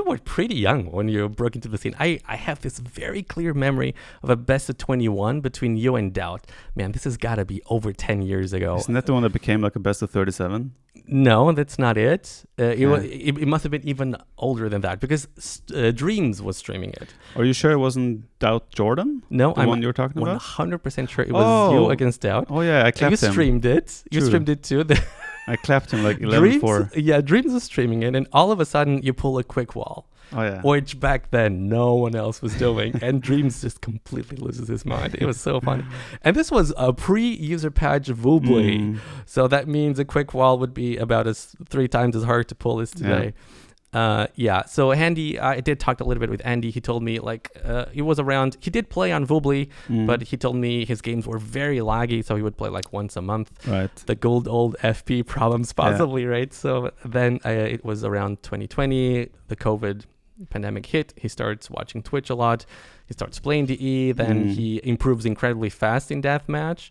were pretty young when you broke into the scene. I have this very clear memory of a best of 21 between you and Doubt. Man, this has got to be over 10 years ago. Isn't that the one that became like a best of 37? No, that's not it. It must have been even older than that because Dreams was streaming it. Are you sure it wasn't Doubt Jordan? No, the one you were talking about? 100% sure it was you against Doubt. Oh yeah, I clapped him. You streamed it. You streamed it too. I clapped him like 11-4. Yeah, Dreams was streaming it, and all of a sudden you pull a quick wall. Oh yeah. Which back then no one else was doing, and Dreams just completely loses his mind. It was so funny. And this was a pre-user patch Vubli, so that means a quick wall would be about 3 times as hard to pull as today. Yeah. So Andy, I did talk a little bit with Andy. He told me he was around. He did play on Vubli, but he told me his games were very laggy, so he would play like once a month. Right. The good old FP problems, possibly, right? So then it was around 2020. The COVID pandemic hit. He starts watching Twitch a lot. He starts playing DE. Then he improves incredibly fast in deathmatch.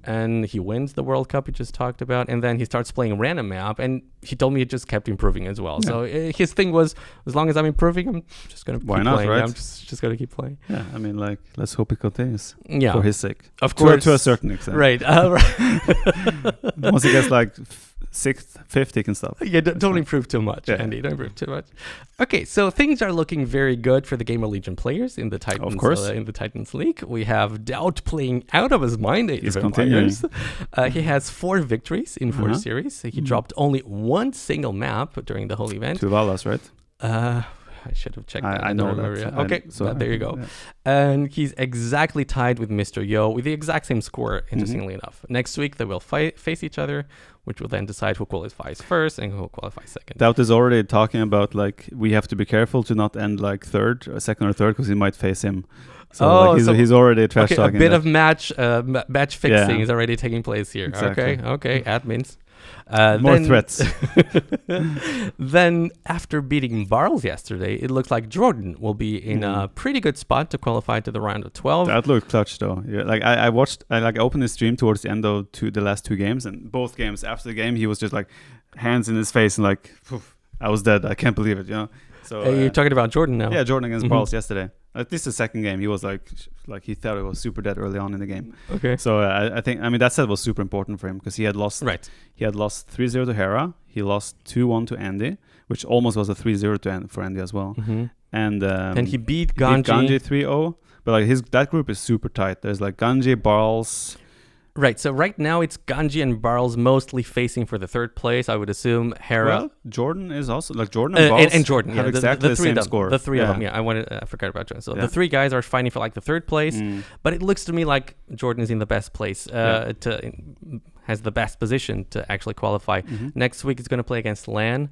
And he wins the World Cup we just talked about, and then he starts playing random map, and he told me he just kept improving as well. So his thing was, as long as I'm improving, I'm just gonna keep playing. Right? I'm just gonna keep playing. Yeah, I mean, like, let's hope it continues. Yeah, for his sake, of course, to a certain extent. Right. Once he gets like 6th, 5th, he can stop. Yeah, don't improve too much, Andy. Don't improve too much. Okay, so things are looking very good for the Gamer Legion players in the Titans. Of course, in the Titans League, we have Doubt playing out of his mind. He's continuing. He has 4 victories in 4 series. He dropped only 1 single map during the whole event. 2 Valas, right? I should have checked that. I don't know remember. that. Okay, So there you go. Yeah. And he's exactly tied with Mr. Yo with the exact same score, interestingly enough. Next week, they will face each other, which will then decide who qualifies first and who qualifies second. Doubt is already talking about like we have to be careful to not end like second or third, because he might face him. So, he's already trash talking. A bit of match fixing Yeah. is already taking place here. Exactly. Okay, admins. More threats. Then, after beating Barles yesterday, it looks like Jordan will be in a pretty good spot to qualify to the round of 12. That looked clutch though. Yeah, like I opened his stream towards the end of the last two games, and both games after the game he was just like hands in his face and like, I was dead. I can't believe it. So you're talking about Jordan now. Yeah, Jordan against Barles yesterday. At least the second game, he was like he thought it was super dead early on in the game. Okay. So I think that set was super important for him, because he had lost. Right. He had lost 3-0 to Hera. He lost 2-1 to Andy, which almost was a 3-0 for Andy as well. And he beat He beat Ganji. Ganji 3-0. But like that group is super tight. There's like Ganji, Barles. Right. So right now it's Ganji and Barles mostly facing for the third place. I would assume Hera. Well, Jordan is also like Jordan and Barles and Jordan. have Yeah, exactly the three same of them. score. The three of them. Yeah, I forgot about Jordan. So the three guys are fighting for like the third place. But it looks to me like Jordan is in the best place. Has the best position to actually qualify. Next week he's going to play against Lan,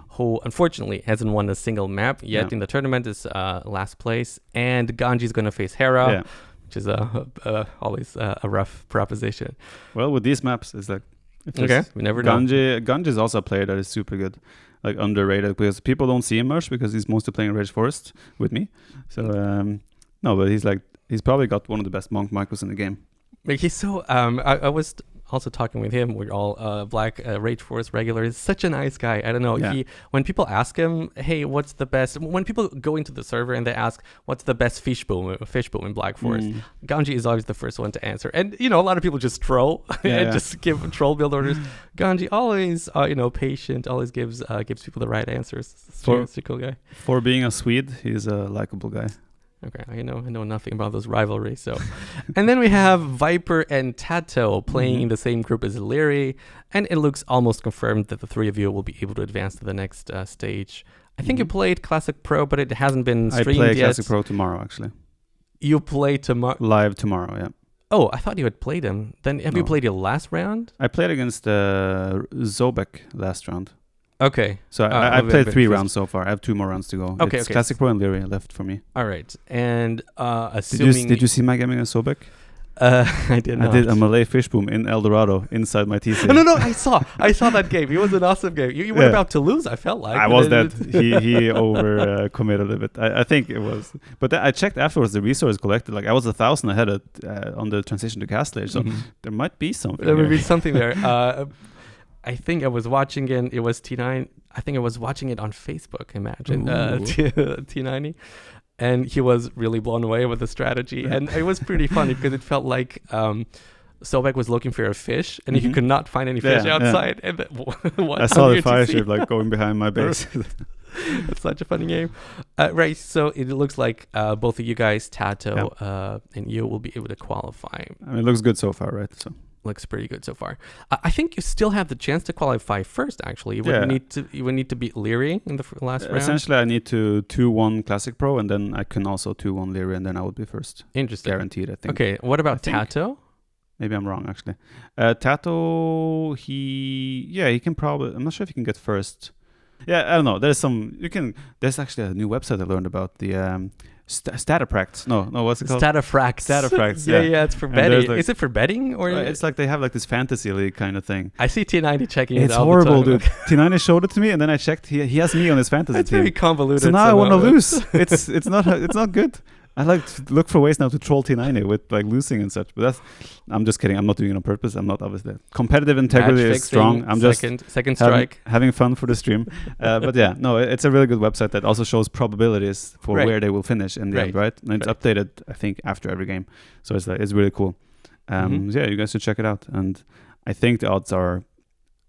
who unfortunately hasn't won a single map yet in the tournament. Is last place, and Ganji is going to face Hera, which is always a rough proposition. Well, with these maps, it's like we never know. Ganji is also a player that is super good, like underrated, because people don't see him much because he's mostly playing Rage Forest with me. So no, but he's probably got one of the best monk micros in the game. Like he's so I was also talking with him. We're all Black Rage Force regular. He's such a nice guy. I don't know. Yeah. When people ask him, hey, what's the best? When people go into the server and they ask, what's the best fishbowl in Black Forest? Ganji is always the first one to answer. And a lot of people just troll and just give troll build orders. Ganji always, patient. Always gives people the right answers. He's a cool guy. For being a Swede, he's a likable guy. Okay, I know nothing about those rivalries. So, and then we have Viper and Tato playing in the same group as Leary, and it looks almost confirmed that the three of you will be able to advance to the next stage. I think you played Classic Pro, but it hasn't been streamed yet. I play Classic Pro tomorrow, actually. You play tomorrow? Live tomorrow, yeah. Oh, I thought you had played him. Then have you played your last round? I played against Zobek last round. Okay. So I played 3 rounds so far. I have 2 more rounds to go. Okay, it's Classic Pro and Leary left for me. All right. And assuming... Did you see my gaming against Sobek? I did not. I did a Malay fish boom in El Dorado inside my TC. No, I saw that game. It was an awesome game. You were about to lose, I felt like. I was dead. He over committed a bit. I think it was. But I checked afterwards the resource collected. Like I was 1,000 ahead on the transition to cast stage. So there might be something. There might be something there. I think I was watching it. It was T9. I think I was watching it on Facebook. Imagine T90, and he was really blown away with the strategy, and it was pretty funny because it felt like Sobek was looking for a fish, and he could not find any fish outside. And I saw the fire ship like going behind my base. It's such a funny game, right? So it looks like both of you guys, Tato and you, will be able to qualify. I mean, it looks good so far, right? So. Looks pretty good so far. I think you still have the chance to qualify first. Actually, you would need to beat Leary in the last round. Essentially, I need to 2-1 Classic Pro, and then I can also 2-1 Leary, and then I would be first. Interesting, guaranteed. I think. Okay, what about Tato? Maybe I'm wrong actually. Tato, he can probably. I'm not sure if he can get first. Yeah, I don't know. There's actually a new website I learned about, the Statapract. No, what's it called? Statafract. Yeah, it's for betting. Is it for betting or? It's like they have like this fantasy league kind of thing. I see T90 checking it out. It's horrible, dude. T90 showed it to me, and then I checked. He has me on his fantasy it's team. It's very convoluted. So now I want to lose. It's not good. I like to look for ways now to troll T90 with like losing and such. But I'm just kidding. I'm not doing it on purpose. I'm not obviously. Competitive integrity is strong. I'm second strike. Having fun for the stream. But yeah, no, it's a really good website that also shows probabilities for where they will finish in the end, right? And it's updated, I think, after every game. So it's really cool. Yeah, you guys should check it out. And I think the odds are,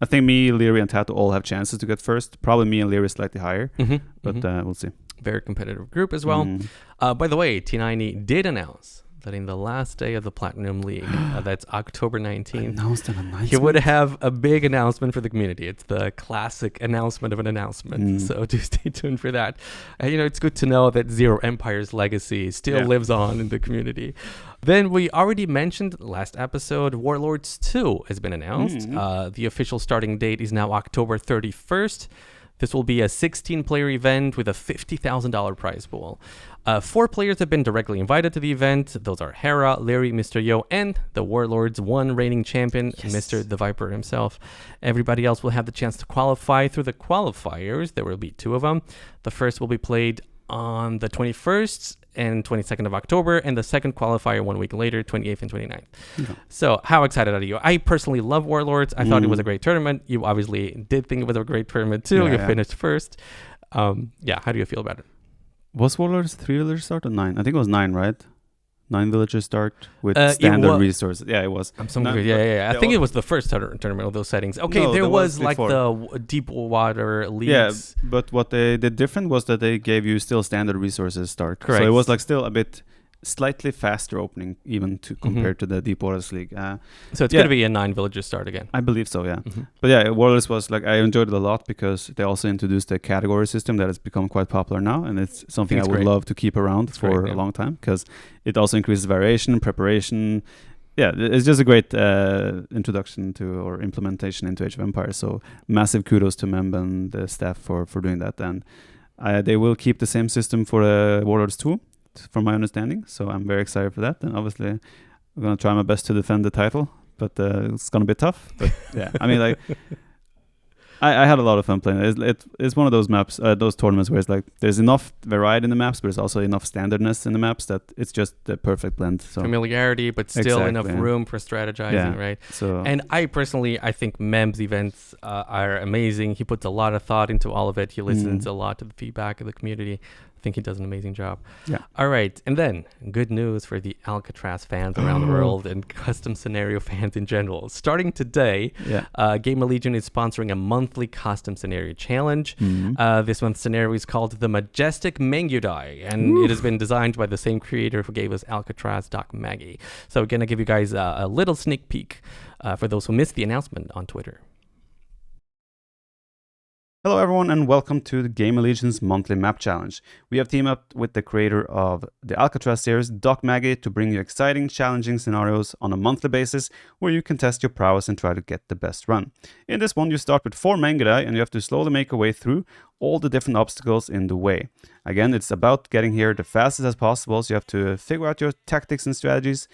I think me, Leary, and Tato all have chances to get first. Probably me and Leary slightly higher, but we'll see. Very competitive group as well. By the way, T90 did announce that in the last day of the Platinum League, that's October 19th, Announced an announcement. he would have a big announcement for the community. It's the classic announcement of an announcement. So do stay tuned for that. It's good to know that Zero Empire's legacy still lives on in the community. Then we already mentioned last episode, Warlords 2 has been announced. The official starting date is now October 31st. This will be a 16-player event with a $50,000 prize pool. 4 players have been directly invited to the event. Those are Hera, Larry, Mr. Yo, and the Warlords 1 reigning champion, Mr. TheViper himself. Everybody else will have the chance to qualify through the qualifiers. There will be 2 of them. The first will be played on the 21st and 22nd of October, and the second qualifier 1 week later, 28th and 29th. Okay. So how excited are you? I personally love Warlords. I thought it was a great tournament. You obviously did think it was a great tournament too. You finished first. How do you feel about it? Was Warlords 3 villagers start or 9? I think it was 9, right? 9 villagers start with standard resources. Yeah, it was. I think it was the first tournament of those settings. Okay, no, there was like the deep water leagues. Yeah, but what they did different was that they gave you still standard resources start. Correct. So it was like still a bit slightly faster opening even to compared to the Deep Waters League. So it's going to be a 9 villagers start again. I believe so, yeah. But yeah, Warlords was like, I enjoyed it a lot because they also introduced a category system that has become quite popular now, and it's something I would love to keep around for a long time because it also increases variation, preparation. Yeah, it's just a great introduction to or implementation into Age of Empires. So massive kudos to Memb and the staff for doing that. And they will keep the same system for Warlords 2. From my understanding, so I'm very excited for that. And obviously, I'm gonna try my best to defend the title, but it's gonna be tough. But yeah, I mean, like, I had a lot of fun playing it. It's one of those maps, those tournaments where it's like there's enough variety in the maps, but there's also enough standardness in the maps that it's just the perfect blend. So familiarity, but still enough room for strategizing, right? So, and I think Memb's events are amazing. He puts a lot of thought into all of it. He listens a lot to the feedback of the community. I think he does an amazing job. Yeah. All right. And then good news for the Alcatraz fans around the world and custom scenario fans in general. Starting today, Game Legion is sponsoring a monthly custom scenario challenge. This month's scenario is called the Majestic Mangudai, and it has been designed by the same creator who gave us Alcatraz, Doc Maggie. So we're going to give you guys a little sneak peek for those who missed the announcement on Twitter. Hello everyone and welcome to the Game Legion's monthly map challenge. We have teamed up with the creator of the Alcatraz series, Doc Maggie, to bring you exciting, challenging scenarios on a monthly basis where you can test your prowess and try to get the best run. In this one, you start with 4 Mangudai and you have to slowly make your way through all the different obstacles in the way. Again, it's about getting here the fastest as possible, so you have to figure out your tactics and strategies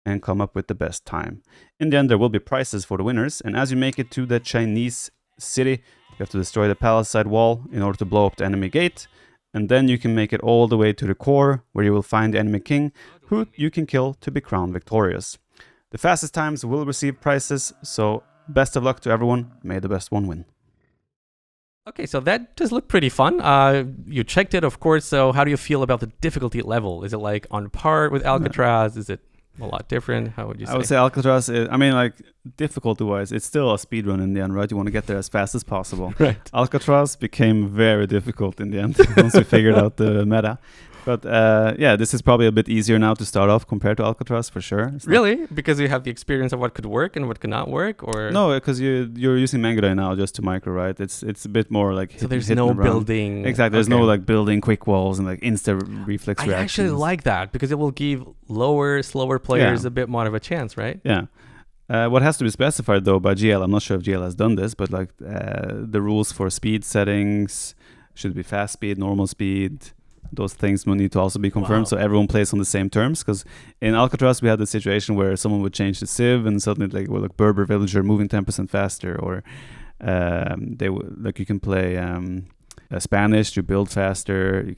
and come up with the best time. In the end, there will be prizes for the winners, and as you make it to the Chinese city, you have to destroy the palace side wall in order to blow up the enemy gate, and then you can make it all the way to the core, where you will find the enemy king, who you can kill to be crowned victorious. The fastest times will receive prizes, so best of luck to everyone. May the best one win. Okay, so that does look pretty fun. You checked it, of course, so how do you feel about the difficulty level? Is it like on par with Alcatraz? Is it a lot different? How would you say? I would say Alcatraz is, difficulty-wise, it's still a speedrun in the end, right? You want to get there as fast as possible. Right. Alcatraz became very difficult in the end once we figured out the meta. But this is probably a bit easier now to start off compared to Alcatraz for sure. Really? Because you have the experience of what could work and what could not work, or no? Because you're using Mangudai now just to micro, right? It's a bit more like so there's no building. Exactly. There's no like building quick walls and like instant reflex reactions. I actually like that because it will give slower players a bit more of a chance, right? Yeah. What has to be specified though by GL, I'm not sure if GL has done this, but like the rules for speed settings should be fast speed, normal speed. Those things will need to also be confirmed, so everyone plays on the same terms. Because in Alcatraz, we had the situation where someone would change the civ, and suddenly like Berber villager moving 10% faster, or you can play Spanish to build faster. You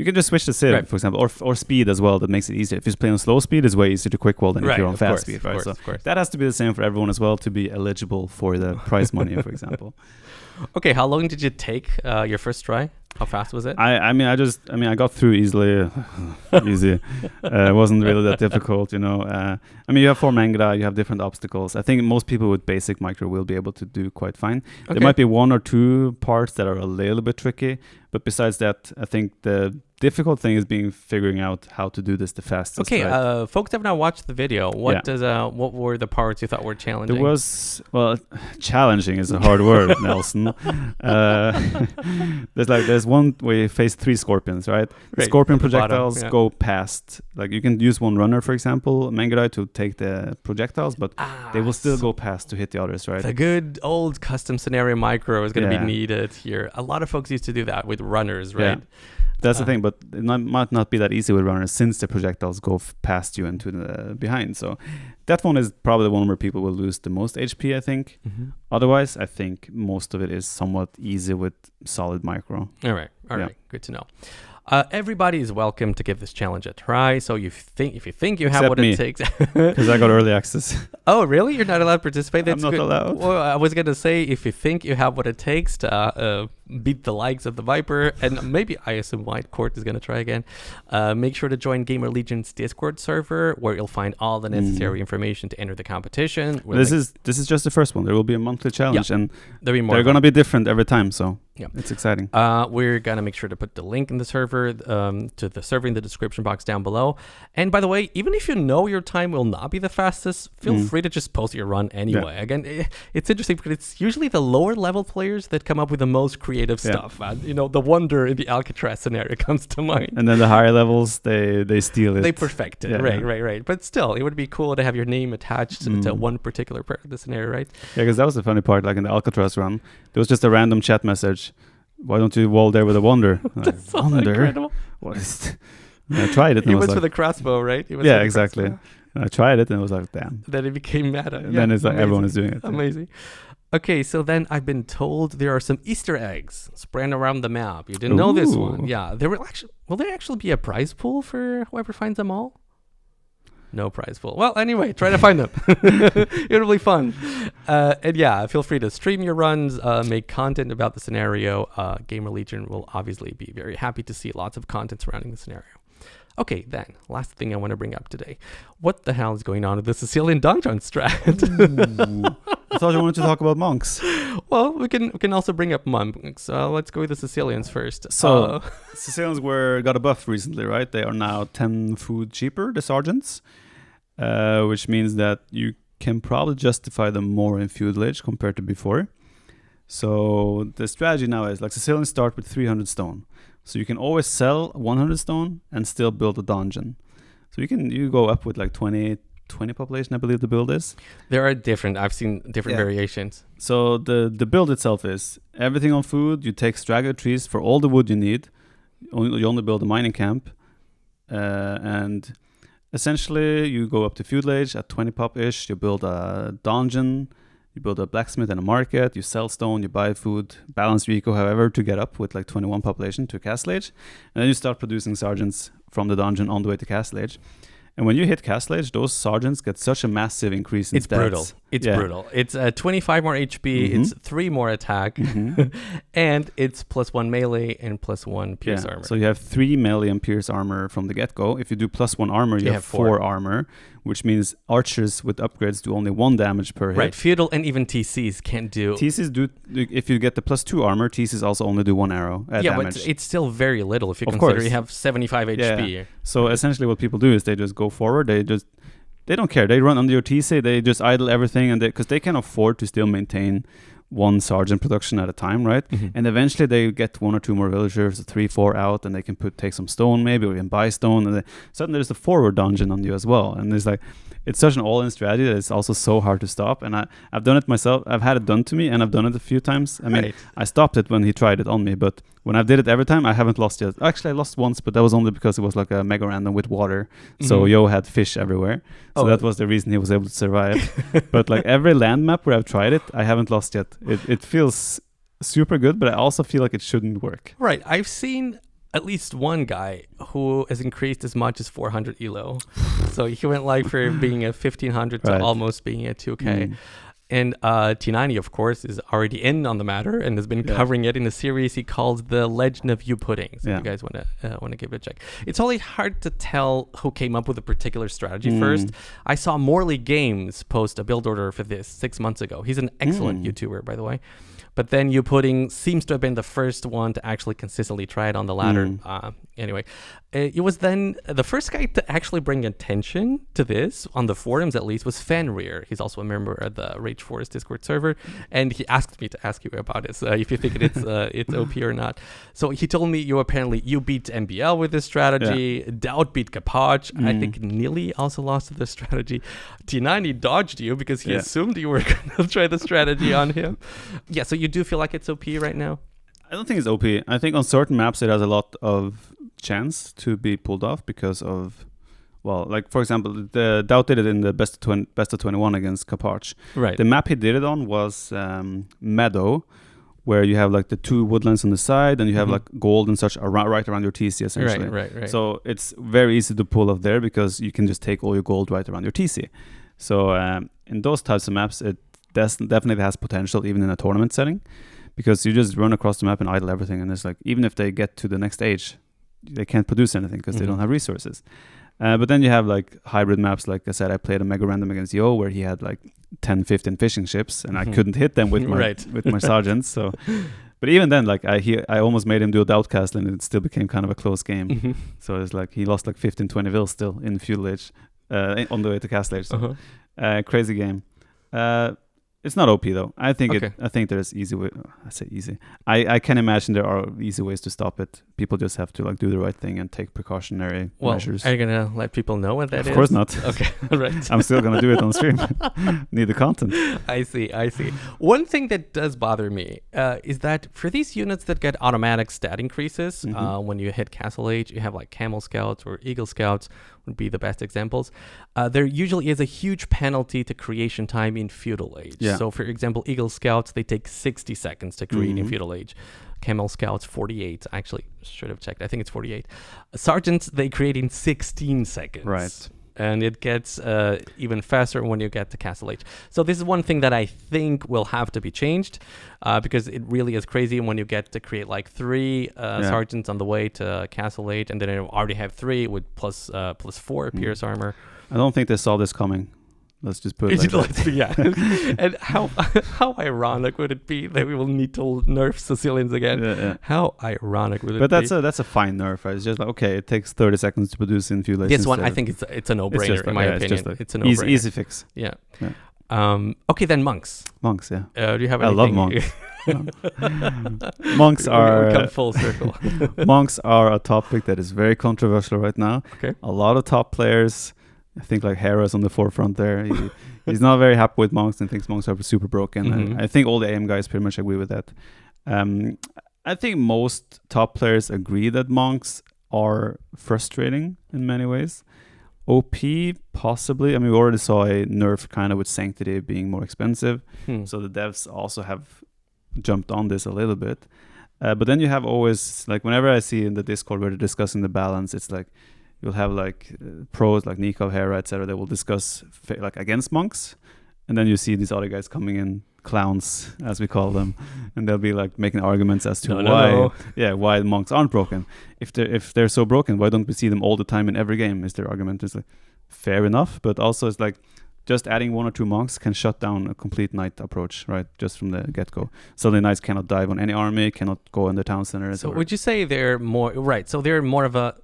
can just switch the civ, for example, or speed as well. That makes it easier. If you're playing on slow speed, it's way easier to quick wall than if you're on fast speed, right? So that has to be the same for everyone as well to be eligible for the prize money, for example. Okay, how long did you take your first try? How fast was it? I got through easily. Easy. It wasn't really that difficult, you know. You have 4 Mangudai, you have different obstacles. I think most people with basic micro will be able to do quite fine. Okay. There might be 1 or 2 parts that are a little bit tricky, but besides that, I think the difficult thing is figuring out how to do this the fastest. Okay, right? folks have not watched the video. What were the parts you thought were challenging? There was, challenging is a hard word, Nelson. There's one where you face 3 scorpions, right? The scorpion projectiles go past. Like you can use one runner, for example, Mangudai, to take the projectiles, but they will still go past to hit the others, right? The good old custom scenario micro is going to be needed here. A lot of folks used to do that with runners, right? Yeah. That's the thing, but it might not be that easy with runners since the projectiles go past you and to the behind. So that one is probably the one where people will lose the most HP, I think. Mm-hmm. Otherwise, I think most of it is somewhat easy with solid micro. All right. Good to know. Everybody is welcome to give this challenge a try. So if you think you have Except what me, it takes, because I got early access. Oh, really? You're not allowed to participate? I'm not allowed. Well, I was going to say, if you think you have what it takes to beat the likes of the Viper, and maybe I assume White Court is going to try again, make sure to join Gamer Legion's Discord server, where you'll find all the necessary information to enter the competition. This is just the first one. There will be a monthly challenge, and they're going to be different every time, so it's exciting. We're going to make sure to put the link in the server, to the server in the description box down below. And by the way, even if you know your time will not be the fastest, feel free to just post your run anyway. Yeah. Again, it's interesting because it's usually the lower level players that come up with the most creative stuff. The wonder in the Alcatraz scenario comes to mind. And then the higher levels, they steal it. They perfect it. Right. But still, it would be cool to have your name attached to one particular part of the scenario, right? Yeah, because that was the funny part. Like in the Alcatraz run, there was just a random chat message. Why don't you wall there with a wonder? That's so incredible. What is I tried it. And he was with a crossbow, right? Yeah, exactly. And I tried it and it was like, damn. Then it became meta. And then it's like everyone is doing it. Amazing. Okay, so then I've been told there are some Easter eggs spread around the map. You didn't know this one. Yeah, will there actually be a prize pool for whoever finds them all? No prize pool. Well, anyway, try to find them. It'll be fun. And feel free to stream your runs, make content about the scenario. Gamer Legion will obviously be very happy to see lots of content surrounding the scenario. Okay, then, last thing I want to bring up today. What the hell is going on with the Sicilian Donjon strat? I thought you wanted to talk about monks. Well, we can also bring up monks. Let's go with the Sicilians first. So, Sicilians got a buff recently, right? They are now 10 food cheaper, the sergeants, which means that you can probably justify them more in feudalage compared to before. So the strategy now is like Sicilians start with 300 stone. So you can always sell 100 stone and still build a donjon. So you go up with like 20 population, I believe the build is. I've seen different variations. So the build itself is everything on food. You take straggler trees for all the wood you need. You only build a mining camp. And essentially you go up to feudal age at 20 pop-ish. You build a donjon. You build a blacksmith and a market, you sell stone, you buy food, balance your eco, however, to get up with like 21 population to Castle Age. And then you start producing sergeants from the dungeon on the way to Castle Age. And when you hit Castle Age, those sergeants get such a massive increase in stats. It's brutal. It's 25 more HP, it's 3 more attack, and it's +1 melee and +1 pierce armor. So you have 3 melee and pierce armor from the get-go. If you do +1 armor, you have 4 armor, which means archers with upgrades do only 1 damage per hit. Right, feudal and even TCs can't do... TCs do, if you get the +2 armor, TCs also only do 1 arrow damage. But it's still very little if you consider you have 75 HP. Yeah. So essentially what people do is they just go forward, they don't care. They run under your TC. They just idle everything, and because they can afford to still maintain 1 sergeant production at a time, right? And eventually they get 1 or 2 more villagers, 3, 4 out, and they can take some stone maybe, or even buy stone. And suddenly there's a forward dungeon on you as well. And it's such an all-in strategy that it's also so hard to stop. And I've done it myself. I've had it done to me, and I've done it a few times. I mean, I stopped it when he tried it on me, but when I did it every time, I haven't lost yet. Actually, I lost once, but that was only because it was like a mega random with water. So Yo had fish everywhere. So that was the reason he was able to survive. But like every land map where I've tried it, I haven't lost yet. It feels super good, but I also feel like it shouldn't work. Right. I've seen at least one guy who has increased as much as 400 elo. So he went like for being a 1500 to almost being a 2k. And T90, of course, is already in on the matter and has been covering it in a series he calls The Legend of You Pudding. So if you guys want to give it a check. It's always hard to tell who came up with a particular strategy first. I saw Morley Games post a build order for this 6 months ago. He's an excellent YouTuber, by the way. But then You Pudding seems to have been the first one to actually consistently try it on the ladder. Anyway, it was then the first guy to actually bring attention to this, on the forums at least, was Fenrir. He's also a member of the Rage Force Discord server, and he asked me to ask you about this, if you think it's OP or not. So he told me you beat MBL with this strategy, Doubt beat Kapaj. I think Nili also lost to this strategy. T90 dodged you because he assumed you were going to try the strategy on him. Yeah, so you do feel like it's OP right now? I don't think it's OP. I think on certain maps it has a lot of chance to be pulled off because of, well, like for example, the Doubt did it in the best of 21 against Kapach. Right. The map he did it on was Meadow, where you have like the 2 woodlands on the side and you have like gold and such right around your TC essentially. Right. So it's very easy to pull off there because you can just take all your gold right around your TC. So in those types of maps, it definitely has potential even in a tournament setting, because you just run across the map and idle everything, and it's like, even if they get to the next stage, they can't produce anything because they don't have resources. But then you have like hybrid maps. Like I said, I played a mega random against Yo where he had like 10, 15 fishing ships, and I couldn't hit them with my with my sergeants. So, but even then, like I almost made him do a Doubt castle, and it still became kind of a close game. So it's like he lost like 15, 20 vills still in Feudal Age, on the way to Castle Age. So, crazy game. It's not OP though. I think there's easy way. I say easy. I can imagine there are easy ways to stop it. People just have to like do the right thing and take precautionary measures. Are you gonna let people know what that is? Of course not. Okay, right. I'm still gonna do it on stream. Need the content. I see. One thing that does bother me is that for these units that get automatic stat increases when you hit Castle Age, you have like Camel Scouts or Eagle Scouts would be the best examples. There usually is a huge penalty to creation time in Feudal Age. Yeah. So for example, Eagle Scouts, they take 60 seconds to create in Feudal Age. Camel Scouts, 48. Actually, should have checked. I think it's 48. Sergeants, they create in 16 seconds. Right. And it gets even faster when you get to Castle Age. So this is one thing that I think will have to be changed, because it really is crazy when you get to create like 3 sergeants on the way to Castle Age, and then you already have 3 with plus 4 Pierce armor. I don't think they saw this coming. Let's just put it like that. Yeah. And how ironic would it be that we will need to nerf Sicilians again? Yeah. How ironic would it be? But that's a fine nerf, right? It's just like, okay, it takes 30 seconds to produce in Feudal Age. This one, I think it's a no-brainer in my opinion. It's a no-brainer. Easy fix. Yeah. Okay, then monks. Monks, yeah. Do you have I anything? love monks. Monks are... We come full circle. Monks are a topic that is very controversial right now. Okay. A lot of top players... I think like Hera's on the forefront there. He's not very happy with monks and thinks monks are super broken. And I think all the AM guys pretty much agree with that. I think most top players agree that monks are frustrating in many ways. OP, possibly. I mean, we already saw a nerf kind of with Sanctity being more expensive. So the devs also have jumped on this a little bit. But then you have always, like whenever I see in the Discord where they're discussing the balance, it's like, you'll have like pros like Nico, Hera, etc. They will discuss like against monks, and then you see these other guys coming in, clowns as we call them, and they'll be like making arguments as to why monks aren't broken. If they're so broken, why don't we see them all the time in every game? Is their argument. Is like fair enough, but also it's like just adding 1 or 2 monks can shut down a complete knight approach, right? Just from the get-go. Suddenly knights cannot dive on any army, cannot go in the town center. So would you say they're more right? So they're more of a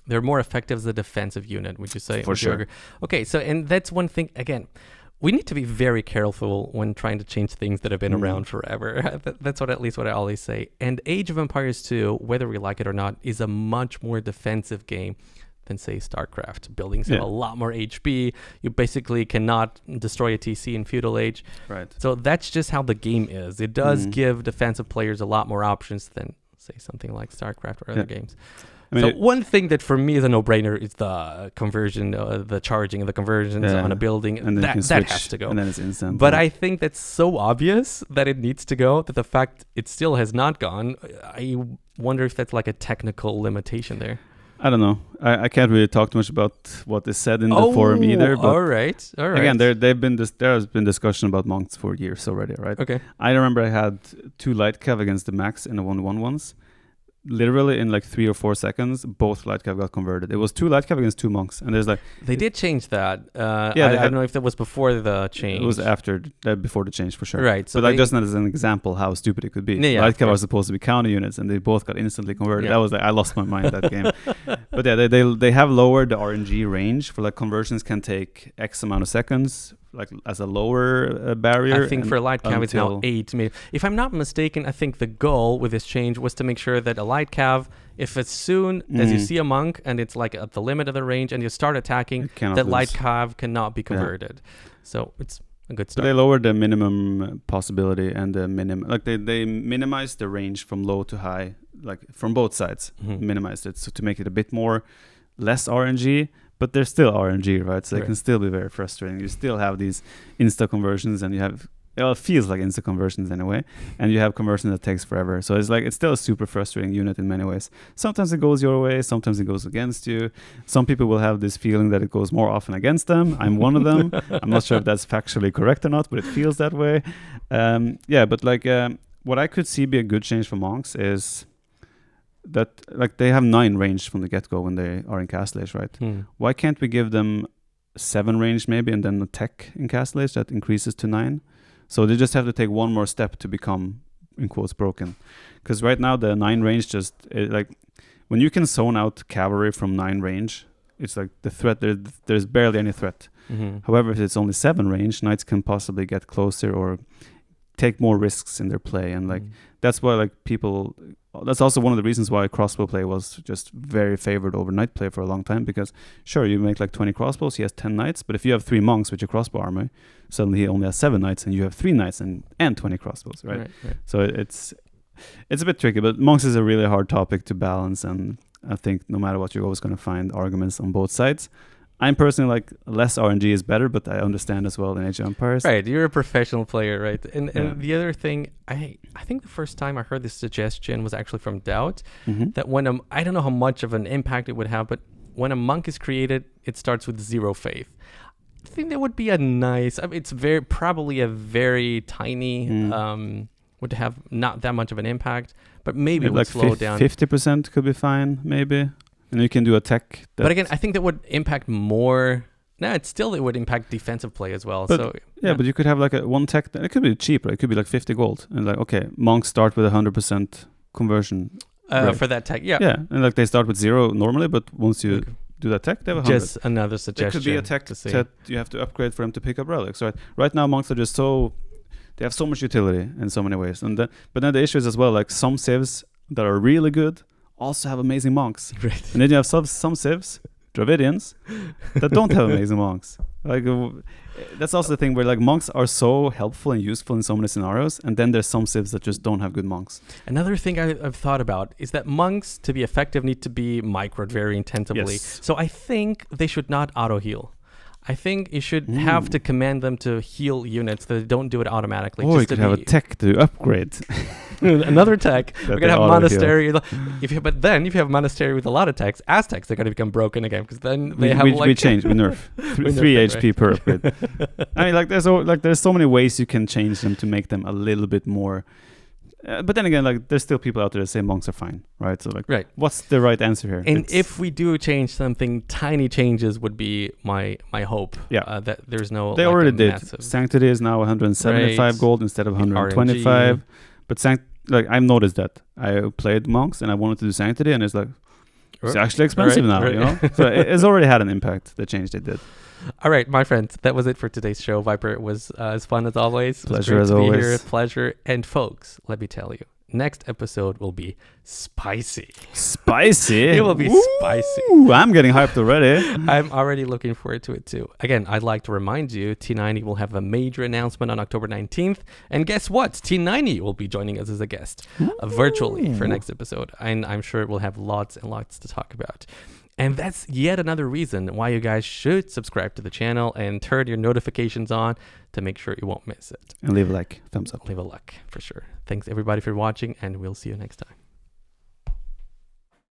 they're more effective as a defensive unit, would you say? For sure. Okay, so and that's one thing, again, we need to be very careful when trying to change things that have been around forever. That's at least what I always say. And Age of Empires 2, whether we like it or not, is a much more defensive game than, say, StarCraft. Buildings have a lot more HP. You basically cannot destroy a TC in Feudal Age. Right. So that's just how the game is. It does give defensive players a lot more options than, say, something like StarCraft or other games. I mean, so one thing that for me is a no-brainer is the conversion, the charging of the conversions on a building. And that has to go. And then it's instant. But I think that's so obvious that it needs to go that the fact it still has not gone, I wonder if that's like a technical limitation there. I don't know. I can't really talk too much about what is said in the forum either. But all right. Again, there has been discussion about monks for years already, right? Okay. I remember I had 2 light cav against the max in the 1-1 once. literally in like 3 or 4 seconds, both light cav got converted. It was 2 light cav against 2 monks, and there's like They did change that. I don't know if that was before the change. it was after before the change for sure. Right. So but like just as an example how stupid it could be. Yeah, light cav right. are supposed to be counter units, and they both got instantly converted. Yeah. That was like I lost my mind that game. But yeah, they have lowered the RNG range for like conversions can take X amount of seconds, like as a lower barrier. I think for light cav it's now 8. Maybe. If I'm not mistaken, I think the goal with this change was to make sure that a light cav, if as soon as you see a monk and it's like at the limit of the range and you start attacking, that light cav cannot be converted. So it's a good start. So they lowered the minimum possibility and the minimum, like they minimized the range from low to high, like from both sides, minimized it, so to make it a bit more less RNG. But there's still RNG, right? So they can still be very frustrating. You still have these insta conversions, and you have, well, it feels like insta conversions anyway, and you have conversion that takes forever. So it's like it's still a super frustrating unit in many ways. Sometimes it goes your way, sometimes it goes against you. Some people will have this feeling that it goes more often against them. I'm one of them. I'm not sure if that's factually correct or not, but it feels that way. But like what I could see be a good change for monks is that like they have 9 range from the get-go when they are in Castle Age, right? Why can't we give them 7 range maybe, and then a tech in Castle Age that increases to 9? So they just have to take one more step to become, in quotes, broken. Because right now the 9 range like when you can zone out cavalry from 9 range, it's like the threat, there's barely any threat. However, if it's only 7 range, knights can possibly get closer or take more risks in their play, and like that's why like people, that's also one of the reasons why crossbow play was just very favored over knight play for a long time, because sure, you make like 20 crossbows, he has 10 knights, but if you have 3 monks with your crossbow armor, suddenly he only has 7 knights and you have 3 knights and 20 crossbows, right? So it's a bit tricky, but monks is a really hard topic to balance, and I think no matter what, you're always going to find arguments on both sides. I'm personally like less RNG is better, but I understand as well in Age of Empires. Right, you're a professional player, right? And the other thing, I think the first time I heard this suggestion was actually from Doubt, that when I don't know how much of an impact it would have, but when a monk is created, it starts with 0 faith. I think that would be a nice, I mean, it's probably a very tiny, would have not that much of an impact, but maybe it would like slow down. 50% could be fine, maybe. And you can do a tech. But again, I think that would impact more. No, it would impact defensive play as well. But, so but you could have like one tech. It could be cheaper. It could be like 50 gold. And like, okay, monks start with 100% conversion. For that tech, yeah. Yeah, and like they start with 0 normally, but once you do that tech, they have 100. Just another suggestion. It could be a tech that you have to upgrade for them to pick up relics. Right now, monks are just they have so much utility in so many ways. But then the issue is as well, like some civs that are really good also have amazing monks. Right. And then you have some civs, Dravidians, that don't have amazing monks. Like that's also the thing where like monks are so helpful and useful in so many scenarios, and then there's some civs that just don't have good monks. Another thing I've thought about is that monks, to be effective, need to be microed very intensively. Yes. So I think they should not auto heal. I think you should have to command them to heal units that don't do it automatically. Or you could have a tech to upgrade. Another tech. We're gonna have monastery. If you have monastery with a lot of techs, Aztecs, they're gonna become broken again, because then they have we change, we nerf 3 HP per upgrade. I mean, like there's so many ways you can change them to make them a little bit more. But then again, like there's still people out there that say monks are fine, right? So like, what's the right answer here? And if we do change something, tiny changes would be my hope. Yeah, that there's no. They already did. Sanctity is now 175 gold instead of 125. But I've noticed that I played monks and I wanted to do sanctity, and it's like it's actually expensive now, you know. So it's already had an impact. The change they did. All right, my friends, that was it for today's show. Viper, it was as fun as always. Pleasure as always. Here. Pleasure. And folks, let me tell you, next episode will be spicy. Spicy? It will be spicy. I'm getting hyped already. I'm already looking forward to it too. Again, I'd like to remind you, T90 will have a major announcement on October 19th. And guess what? T90 will be joining us as a guest virtually for next episode. And I'm sure we'll have lots and lots to talk about. And that's yet another reason why you guys should subscribe to the channel and turn your notifications on to make sure you won't miss it. And leave a like, thumbs up. Leave a like, for sure. Thanks everybody for watching, and we'll see you next time.